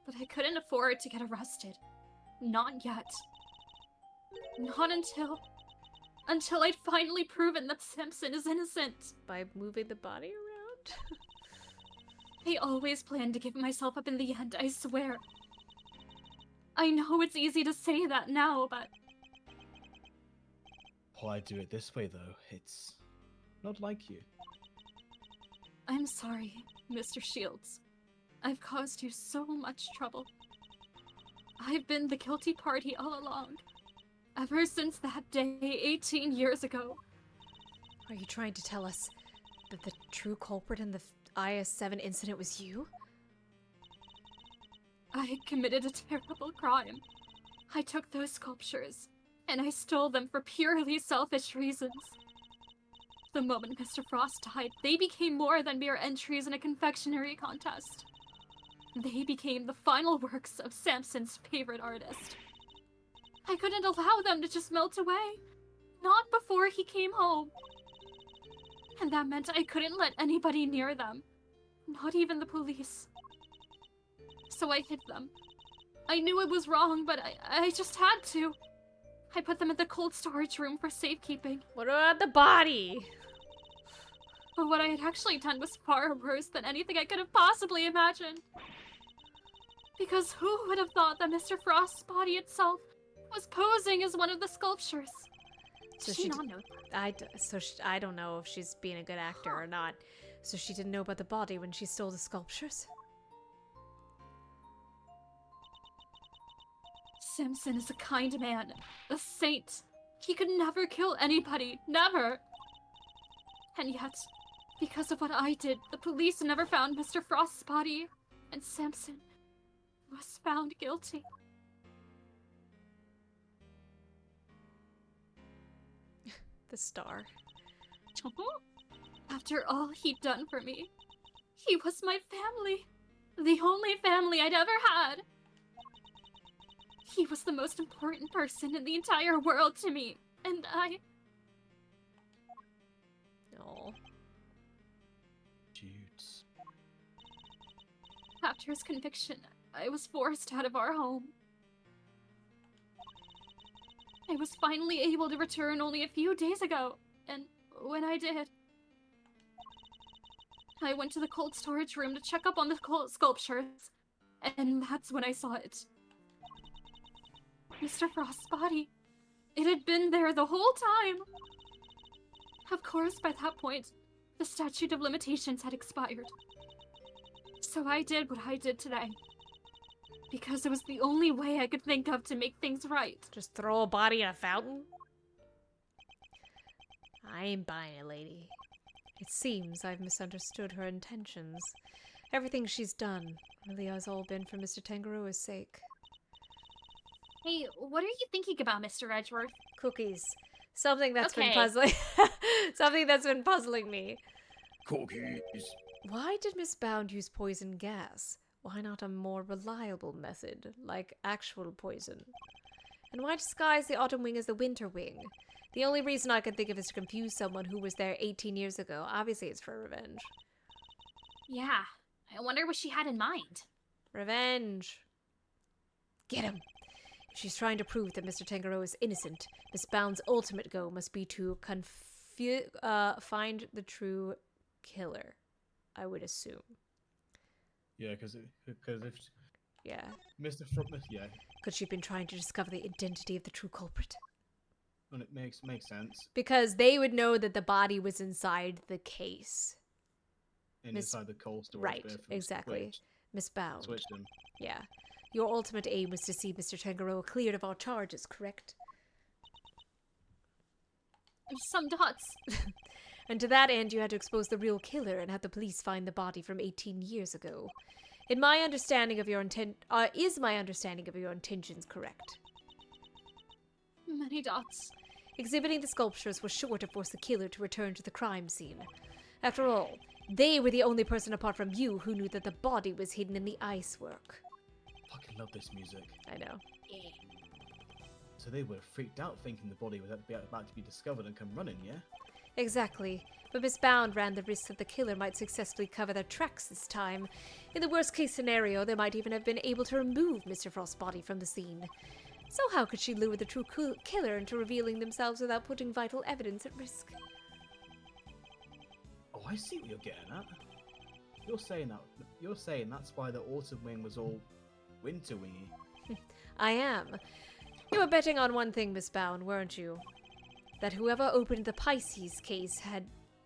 but I couldn't afford to get arrested. Not yet. Not until I'd finally proven that Samson is innocent. By moving the body around? I always planned to give myself up in the end, I swear. I know it's easy to say that now, but Why do it this way, though? It's not like you. I'm sorry, Mr. Shields. I've caused you so much trouble. I've been the guilty party all along. Ever since that day 18 years ago. Are you trying to tell us that the true culprit in the IS-7 incident was you? I committed a terrible crime. I took those sculptures, and I stole them for purely selfish reasons. The moment Mr. Frost died, they became more than mere entries in a confectionery contest. They became the final works of Samson's favorite artist. I couldn't allow them to just melt away. Not before he came home. And that meant I couldn't let anybody near them. Not even the police. So I hid them. I knew it was wrong, but I just had to. I put them in the cold storage room for safekeeping. What about the body? But what I had actually done was far worse than anything I could have possibly imagined. Because who would have thought that Mr. Frost's body itself was posing as one of the sculptures? So Did she she not d- know? I don't know if she's being a good actor or not. So she didn't know about the body when she stole the sculptures? Samson is a kind man, a saint. He could never kill anybody, never. And yet, because of what I did, the police never found Mr. Frost's body, and Samson was found guilty. The star. After all he'd done for me, he was my family. The only family I'd ever had. He was the most important person in the entire world to me, and No. Shoots. after his conviction, I was forced out of our home. I was finally able to return only a few days ago, and when I did, I went to the cold storage room to check up on the sculptures, and that's when I saw it. Mr. Frost's body. It had been there the whole time. Of course, by that point, the statute of limitations had expired. So I did what I did today. Because it was the only way I could think of to make things right. Just throw a body in a fountain? I ain't buying it, lady. It seems I've misunderstood her intentions. Everything she's done really has all been for Mr. Tangaroa's sake. Hey, what are you thinking about, Mr. Edgeworth? Cookies. Something that's been Okay. puzzling. Something that's been puzzling me. Cookies. Why did Miss Bound use poison gas? Why not a more reliable method, like actual poison? And why disguise the autumn wing as the winter wing? The only reason I could think of is to confuse someone who was there 18 years ago. Obviously, it's for revenge. Yeah, I wonder what she had in mind. Revenge. Get him. If she's trying to prove that Mr. Tangaroa is innocent, Miss Bound's ultimate goal must be to find the true killer, I would assume. Yeah, because if Yeah. Mr. Frog, yeah, Could she have been trying to discover the identity of the true culprit? and it makes sense. Because they would know that the body was inside the case. Inside the cold storage. Right, but if it was exactly. switched- Miss Bound. Switched him. Yeah. Your ultimate aim was to see Mr. Tangaroa cleared of all charges, correct? Some dots. And to that end, you had to expose the real killer and have the police find the body from 18 years ago. Is my understanding of your intentions correct? Many dots. Exhibiting the sculptures was sure to force the killer to return to the crime scene. After all, they were the only person apart from you who knew that the body was hidden in the icework. Fucking love this music. I know. So they were freaked out thinking the body was about to be discovered and come running, yeah? Exactly. But Miss Bound ran the risk that the killer might successfully cover their tracks this time. In the worst case scenario, they might even have been able to remove Mr. Frost's body from the scene. So how could she lure the true killer into revealing themselves without putting vital evidence at risk? Oh, I see what you're getting at. You're saying that's why the autumn wing was all winter wingy. I am. You were betting on one thing, Miss Bound, weren't you? That whoever opened the Pisces case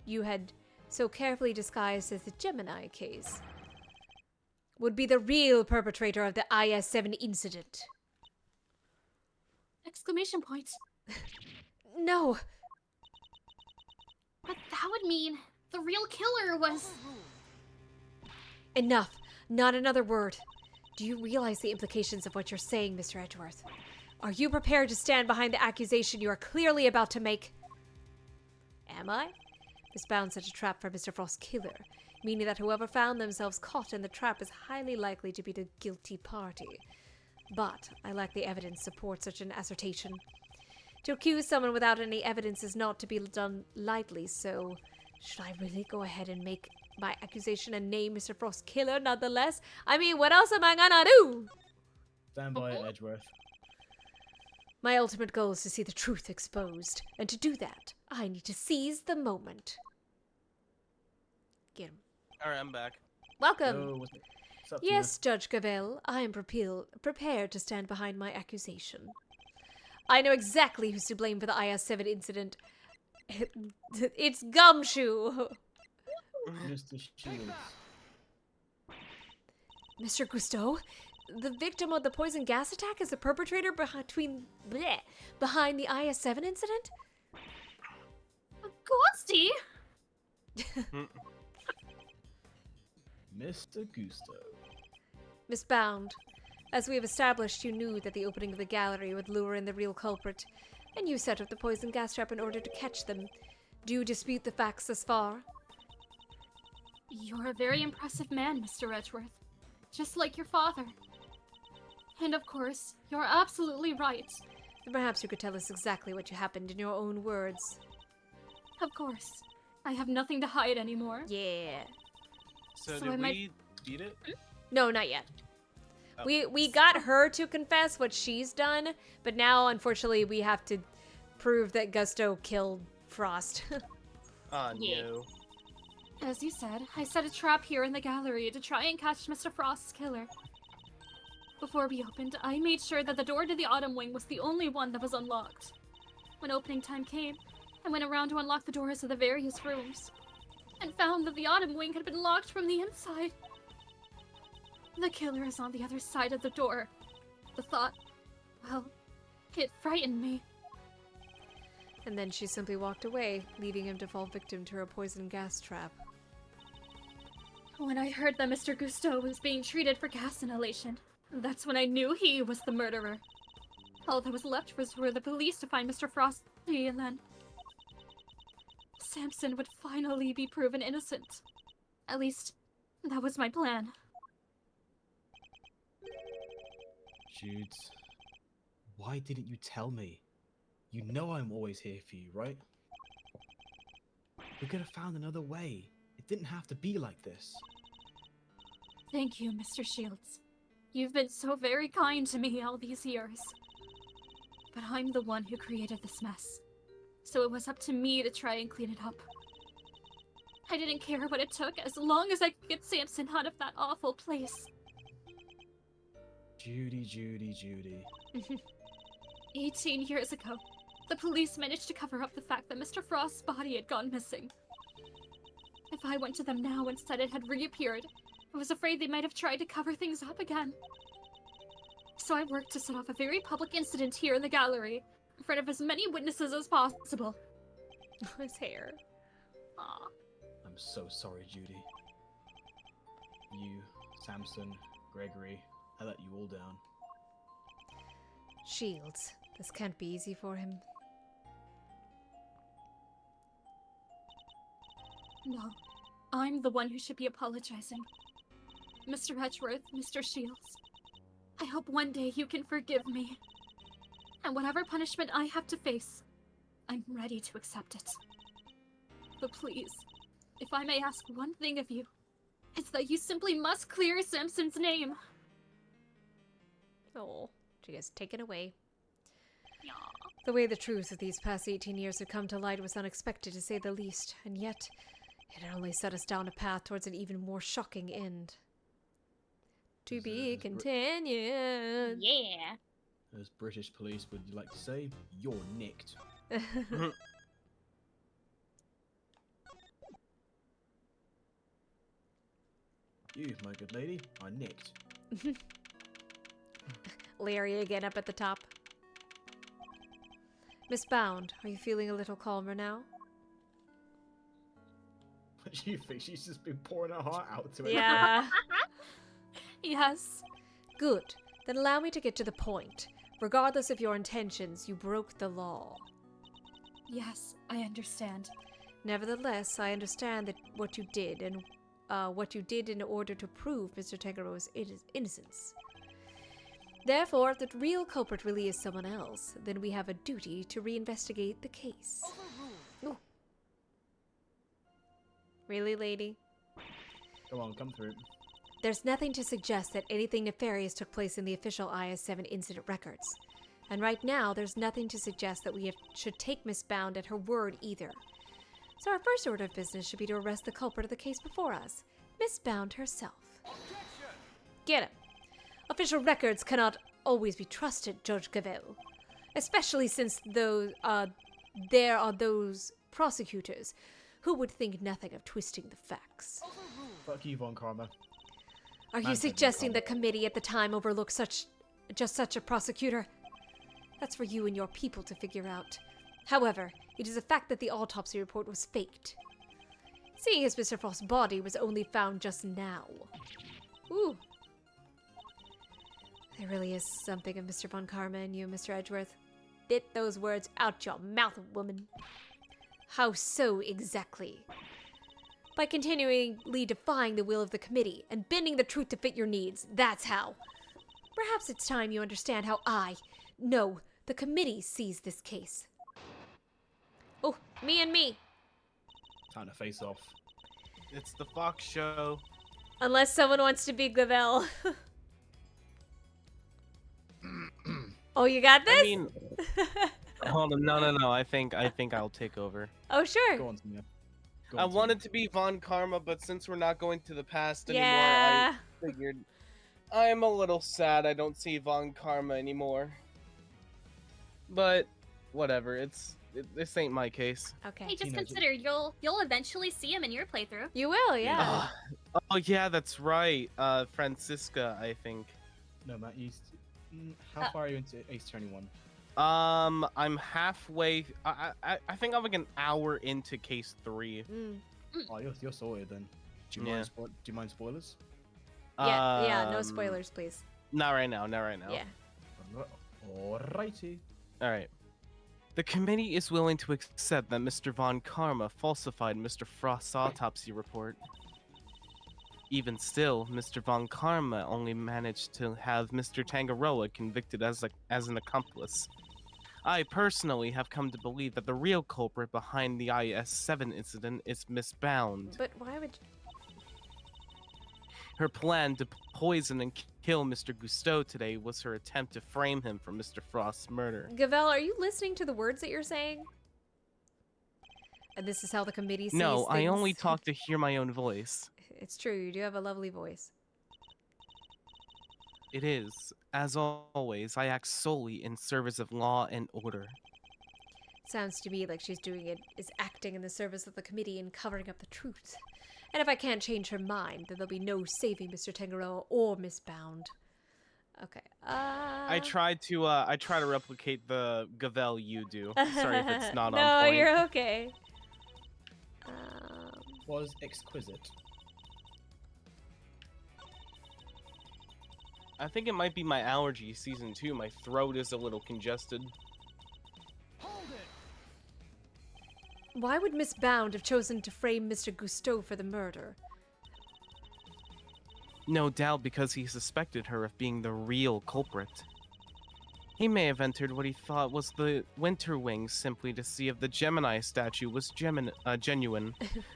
you had so carefully disguised as the Gemini case would be the real perpetrator of the IS-7 incident. Exclamation point. No. But that would mean the real killer was... Enough. Not another word. Do you realize the implications of what you're saying, Mr. Edgeworth? Are you prepared to stand behind the accusation you are clearly about to make? Am I? Miss Bound set a trap for Mr. Frost's killer, meaning that whoever found themselves caught in the trap is highly likely to be the guilty party. But I lack the evidence to support such an assertion. To accuse someone without any evidence is not to be done lightly, so should I really go ahead and make my accusation and name Mr. Frost's killer nonetheless? I mean, what else am I gonna do? Stand by it, Edgeworth. My ultimate goal is to see the truth exposed, and to do that, I need to seize the moment. Get him. Alright, I'm back. Welcome! Oh, what's up, Tina? Yes, Judge Gavel, I am prepared to stand behind my accusation. I know exactly who's to blame for the IS-7 incident. It's Gumshoe! Mr. Shields. Mr. Cousteau? The victim of the poison gas attack is the perpetrator behind the IS-7 incident? Ghosty! Mr. Gusto. Miss Bound, as we have established, you knew that the opening of the gallery would lure in the real culprit, and you set up the poison gas trap in order to catch them. Do you dispute the facts thus far? You're a very impressive man, Mr. Edgeworth. Just like your father. And of course, you're absolutely right. Perhaps you could tell us exactly what happened in your own words. Of course. I have nothing to hide anymore. Yeah. So, So did I might- we beat it? No, not yet. Oh. We got her to confess what she's done, but now unfortunately we have to prove that Gusto killed Frost. Oh, Yeah. no. As you said, I set a trap here in the gallery to try and catch Mr. Frost's killer. Before we opened, I made sure that the door to the Autumn Wing was the only one that was unlocked. When opening time came, I went around to unlock the doors of the various rooms, and found that the Autumn Wing had been locked from the inside. The killer is on the other side of the door. The thought, well, it frightened me. And then she simply walked away, leaving him to fall victim to her poison gas trap. When I heard that Mr. Gusteau was being treated for gas inhalation, that's when I knew he was the murderer. All that was left was for the police to find Mr. Frosty, and then Samson would finally be proven innocent. At least, that was my plan. Judes, why didn't you tell me? You know I'm always here for you, right? We could have found another way. It didn't have to be like this. Thank you, Mr. Shields. You've been so very kind to me all these years. But I'm the one who created this mess, so it was up to me to try and clean it up. I didn't care what it took as long as I could get Samson out of that awful place. Judy, Judy, Judy. 18 years ago, the police managed to cover up the fact that Mr. Frost's body had gone missing. If I went to them now and said it had reappeared, I was afraid they might have tried to cover things up again. So I worked to set off a very public incident here in the gallery, in front of as many witnesses as possible. His hair. Aw. I'm so sorry, Judy. You, Samson, Gregory, I let you all down. Shields. This can't be easy for him. No, I'm the one who should be apologizing. Mr. Edgeworth, Mr. Shields, I hope one day you can forgive me. And whatever punishment I have to face, I'm ready to accept it. But please, if I may ask one thing of you, it's that you simply must clear Samson's name. Oh, she gets taken away. Aw. The way the truth of these past 18 years had come to light was unexpected, to say the least, and yet it had only set us down a path towards an even more shocking end. To be continued. Yeah. As British police would like to say, you're nicked. You, my good lady, are nicked. Larry again up at the top. Miss Bound, are you feeling a little calmer now? What do you think? She's just been pouring her heart out to it. Yeah. Yes. Good. Then allow me to get to the point. Regardless of your intentions, you broke the law. Yes, I understand. Nevertheless, I understand that what you did and what you did in order to prove Mr. Tangero's innocence. Therefore, if the real culprit really is someone else, then we have a duty to reinvestigate the case. Ooh. Really, lady? Come on, come through. There's nothing to suggest that anything nefarious took place in the official IS-7 incident records. And right now, there's nothing to suggest that we should take Miss Bound at her word either. So our first order of business should be to arrest the culprit of the case before us, Miss Bound herself. Get him. Official records cannot always be trusted, Judge Gavel. Especially since there are those prosecutors who would think nothing of twisting the facts. Fuck you, Von Karma. Are you Man, suggesting the Karma. committee at the time overlooked just such a prosecutor? That's for you and your people to figure out. However, it is a fact that the autopsy report was faked. Seeing as Mr. Frost's body was only found just now. Ooh. There really is something of Mr. Von Karma in you, Mr. Edgeworth. Get those words out your mouth, woman. How so exactly? By continually defying the will of the committee and bending the truth to fit your needs. That's how. Perhaps it's time you understand how no, the committee sees this case. Oh, me and me. Time to face off. It's the Fox show. Unless someone wants to be Gavel. Oh, you got this? I mean, hold on, no. I think I'll take over. Oh, sure. Go on, Tina. Go I on, wanted to be Von Karma, but since we're not going to the past anymore, Yeah. I figured I am a little sad I don't see Von Karma anymore. But whatever, this ain't my case. Okay. Hey, just Tina, consider you'll eventually see him in your playthrough. You will, yeah. Oh yeah, that's right. Francisca, I think. No, Matt, how far are you into Ace 21? I'm halfway. I think I'm like an hour into case 3. Mm. Oh, you're sorted then. Do you Yeah. mind? Do you mind spoilers? Yeah, no Um, spoilers, please. Not right now. Not right now. Yeah. Alrighty. All right. The committee is willing to accept that Mr. Von Karma falsified Mr. Frost's autopsy report. Even still, Mr. Von Karma only managed to have Mr. Tangaroa convicted as an accomplice. I personally have come to believe that the real culprit behind the IS-7 incident is Miss Bound. But why would... Her plan to poison and kill Mr. Gusteau today was her attempt to frame him for Mr. Frost's murder. Gavel, are you listening to the words that you're saying? And this is how the committee sees No, I only things? talk to hear my own voice. It's true, you do have a lovely voice. It is. As always, I act solely in service of law and order. Sounds to me like she's doing it is acting in the service of the committee and covering up the truth. And if I can't change her mind, then there'll be no saving Mr. Tangaroa or Miss Bound. Okay. I try to replicate the Gavel you do. Sorry if it's not no, on point. No, you're okay. Was exquisite. I think it might be my allergy season 2. My throat is a little congested. Why would Miss Bound have chosen to frame Mr. Gusteau for the murder? No doubt because he suspected her of being the real culprit. He may have entered what he thought was the Winter Wings simply to see if the Gemini statue was genuine.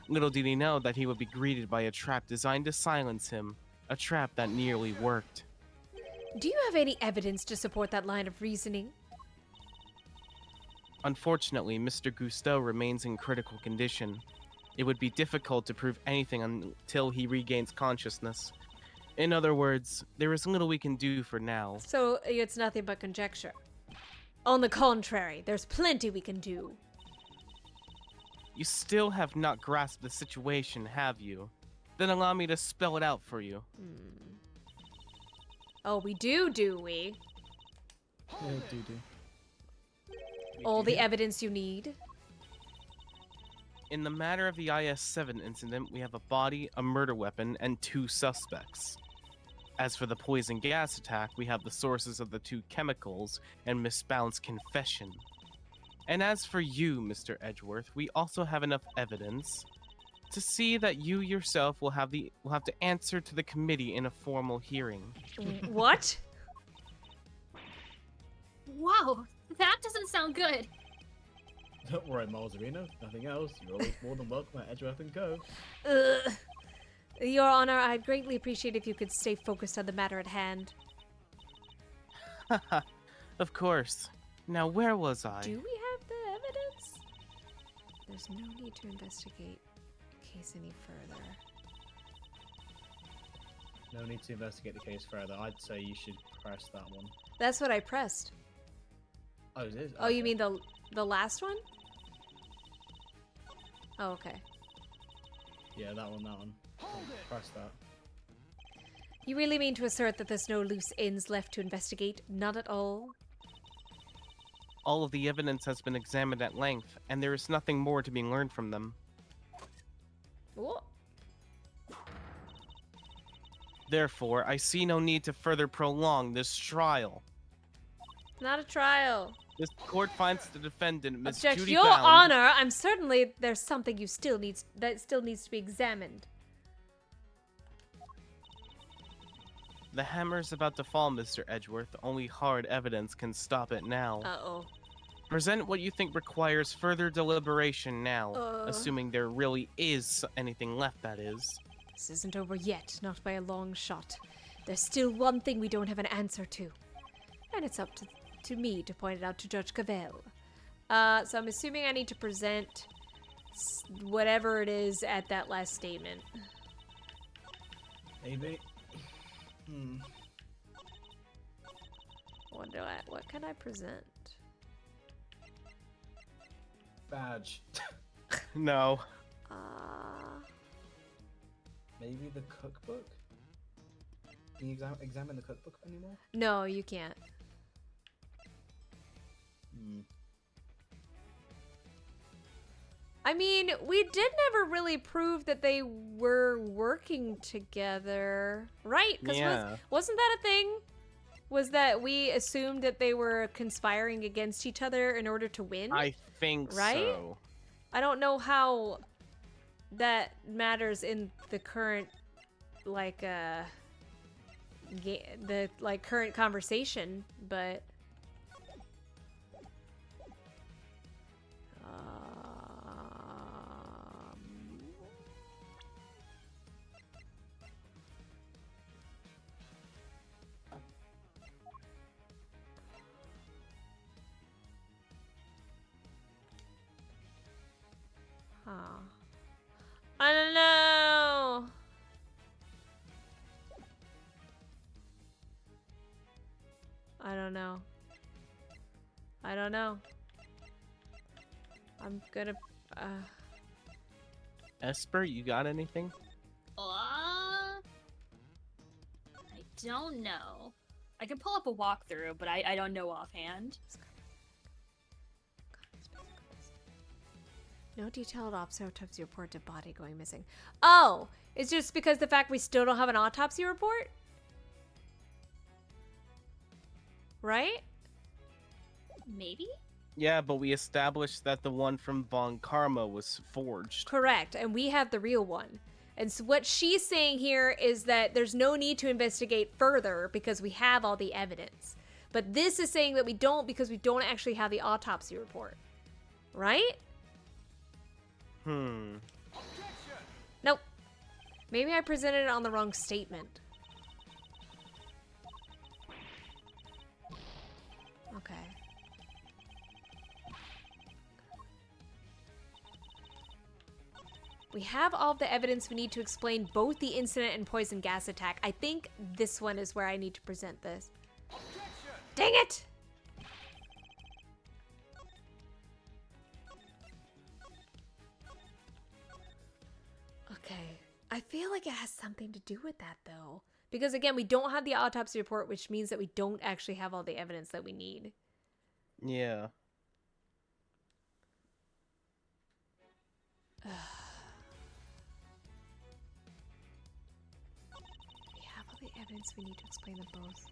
Little did he know that he would be greeted by a trap designed to silence him. A trap that nearly worked. Do you have any evidence to support that line of reasoning? Unfortunately, Mr. Gusteau remains in critical condition. It would be difficult to prove anything until he regains consciousness. In other words, there is little we can do for now. So it's nothing but conjecture. On the contrary, there's plenty we can do. You still have not grasped the situation, have you? Then allow me to spell it out for you. Oh, we do we? Yeah, do. All the evidence you need? In the matter of the IS-7 incident, we have a body, a murder weapon, and 2 suspects. As for the poison gas attack, we have the sources of the 2 chemicals and Miss Bound's confession. And as for you, Mr. Edgeworth, we also have enough evidence to see that you yourself will have to answer to the committee in a formal hearing. What? Wow, that doesn't sound good. Don't worry, Malzarino. Nothing else. You're always more than welcome at Edgeworth & Co. Ugh. Your Honor, I'd greatly appreciate if you could stay focused on the matter at hand. Of course. Now, where was I? Do we have the evidence? There's no need to investigate the case any further. No need to investigate the case further. I'd say you should press that one. That's what I pressed. Oh, it is? Oh, you mean the last one? Oh, okay. Yeah, that one. Press that. You really mean to assert that there's no loose ends left to investigate? Not at all? All of the evidence has been examined at length, and there is nothing more to be learned from them. What? Therefore, I see no need to further prolong this trial. Not a trial. This court finds the defendant, Miss Object, Judy Your Bound. Honor, I'm certainly there's something that still needs to be examined. The hammer's about to fall, Mr. Edgeworth. Only hard evidence can stop it now. Uh-oh. Present what you think requires further deliberation now, assuming there really is anything left, that is. This isn't over yet, not by a long shot. There's still one thing we don't have an answer to. And it's up to me to point it out to Judge Cavell. So I'm assuming I need to present whatever it is at that last statement. Maybe. What can I present? Badge. No. Maybe the cookbook? Can you examine the cookbook anymore? No, you can't. I mean, we did never really prove that they were working together, right? Yeah. Wasn't that a thing? Was that we assumed that they were conspiring against each other in order to win? I think Right? so. I don't know how that matters in the current, like, the current conversation, but I don't know. I don't know. I don't know. I'm gonna, Esper, you got anything? I don't know. I can pull up a walkthrough, but I don't know offhand. No detailed autopsy report to body going missing. Oh, it's just because the fact we still don't have an autopsy report? Right? Maybe? Yeah, but we established that the one from Von Karma was forged. Correct, and we have the real one. And so what she's saying here is that there's no need to investigate further because we have all the evidence. But this is saying that we don't because we don't actually have the autopsy report. Right? Nope. Maybe I presented it on the wrong statement. Okay. We have all of the evidence we need to explain both the incident and poison gas attack. I think this one is where I need to present this. Dang it! Okay. I feel like it has something to do with that, though. Because, again, we don't have the autopsy report, which means that we don't actually have all the evidence that we need. Yeah. We have all the evidence we need to explain them both.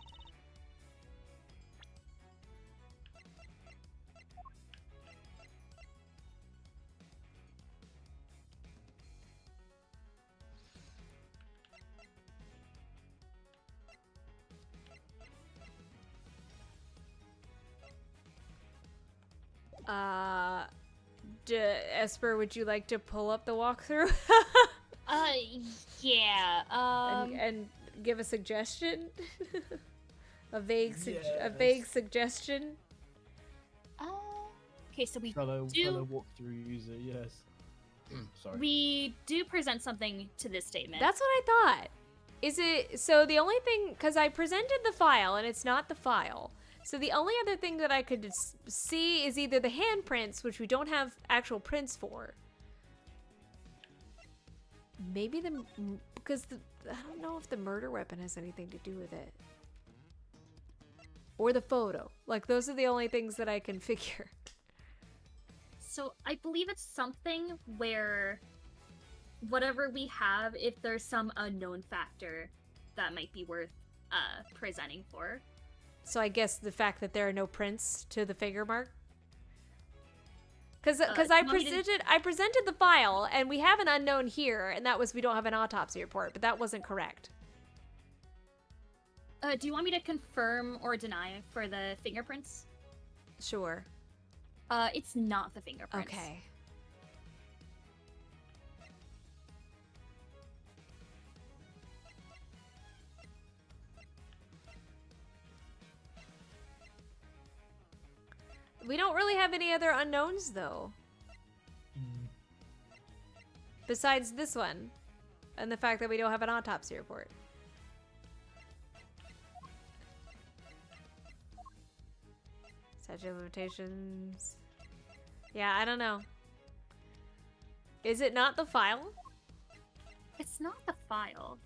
Esper, would you like to pull up the walkthrough? Yeah. And give a suggestion? a vague suggestion? Okay, so we Fellow do walkthrough user, yes. Sorry. we do present something to this statement. That's what I thought. Is it so? The only thing, because I presented the file and it's not the file. So the only other thing that I could see is either the handprints, which we don't have actual prints for. Maybe because I don't know if the murder weapon has anything to do with it. Or the photo. Like, those are the only things that I can figure. So I believe it's something where whatever we have, if there's some unknown factor that might be worth presenting for. So I guess the fact that there are no prints to the finger mark. Because I presented the file, and we have an unknown here, and that was we don't have an autopsy report, but that wasn't correct. Do you want me to confirm or deny for the fingerprints? Sure. It's not the fingerprints. Okay. We don't really have any other unknowns, though. Besides this one. And the fact that we don't have an autopsy report. Statute of limitations. Yeah, I don't know. Is it not the file? It's not the file.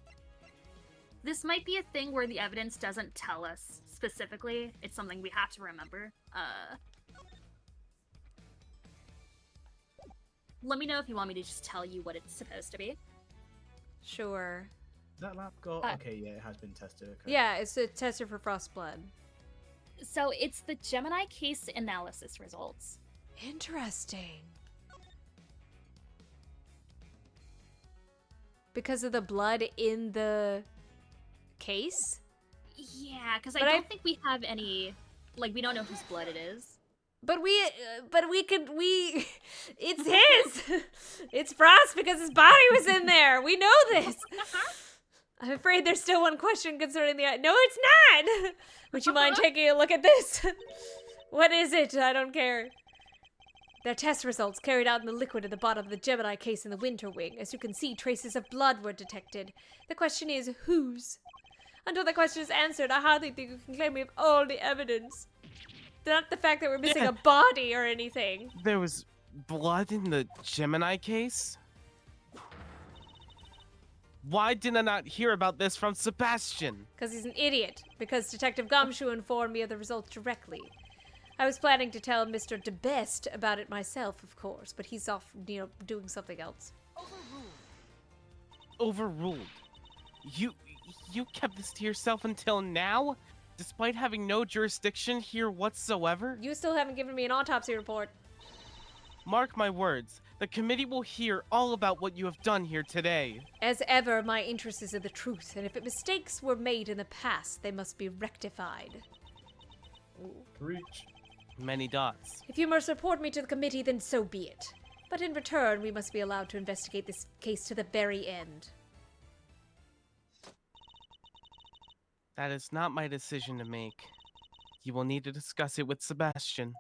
This might be a thing where the evidence doesn't tell us specifically. It's something we have to remember. Let me know if you want me to just tell you what it's supposed to be. Sure. That lab got okay. Yeah, it has been tested. Okay. Yeah, it's a tester for frost blood. So it's the Gemini case analysis results. Interesting. Because of the blood in the case? Yeah, because I But don't think we have any, like, we don't know whose blood it is. But we it's his. It's Frost because his body was in there. We know this. I'm afraid there's still one question concerning the. No, it's not. Would you mind taking a look at this? What is it? I don't care. Their test results carried out in the liquid at the bottom of the Gemini case in the winter wing. As you can see, traces of blood were detected. The question is, whose? Until the question is answered, I hardly think you can claim we have all the evidence. Not the fact that we're missing a body or anything. There was blood in the Gemini case? Why did I not hear about this from Sebastian? Because he's an idiot. Because Detective Gumshoe informed me of the results directly. I was planning to tell Mr. DeBest about it myself, of course, but he's off, doing something else. Overruled? You kept this to yourself until now? Despite having no jurisdiction here whatsoever? You still haven't given me an autopsy report. Mark my words, the committee will hear all about what you have done here today. As ever, my interest is in the truth, and if mistakes were made in the past, they must be rectified. Preach. Many dots. If you must report me to the committee, then so be it. But in return, we must be allowed to investigate this case to the very end. That is not my decision to make. You will need to discuss it with Sebastian.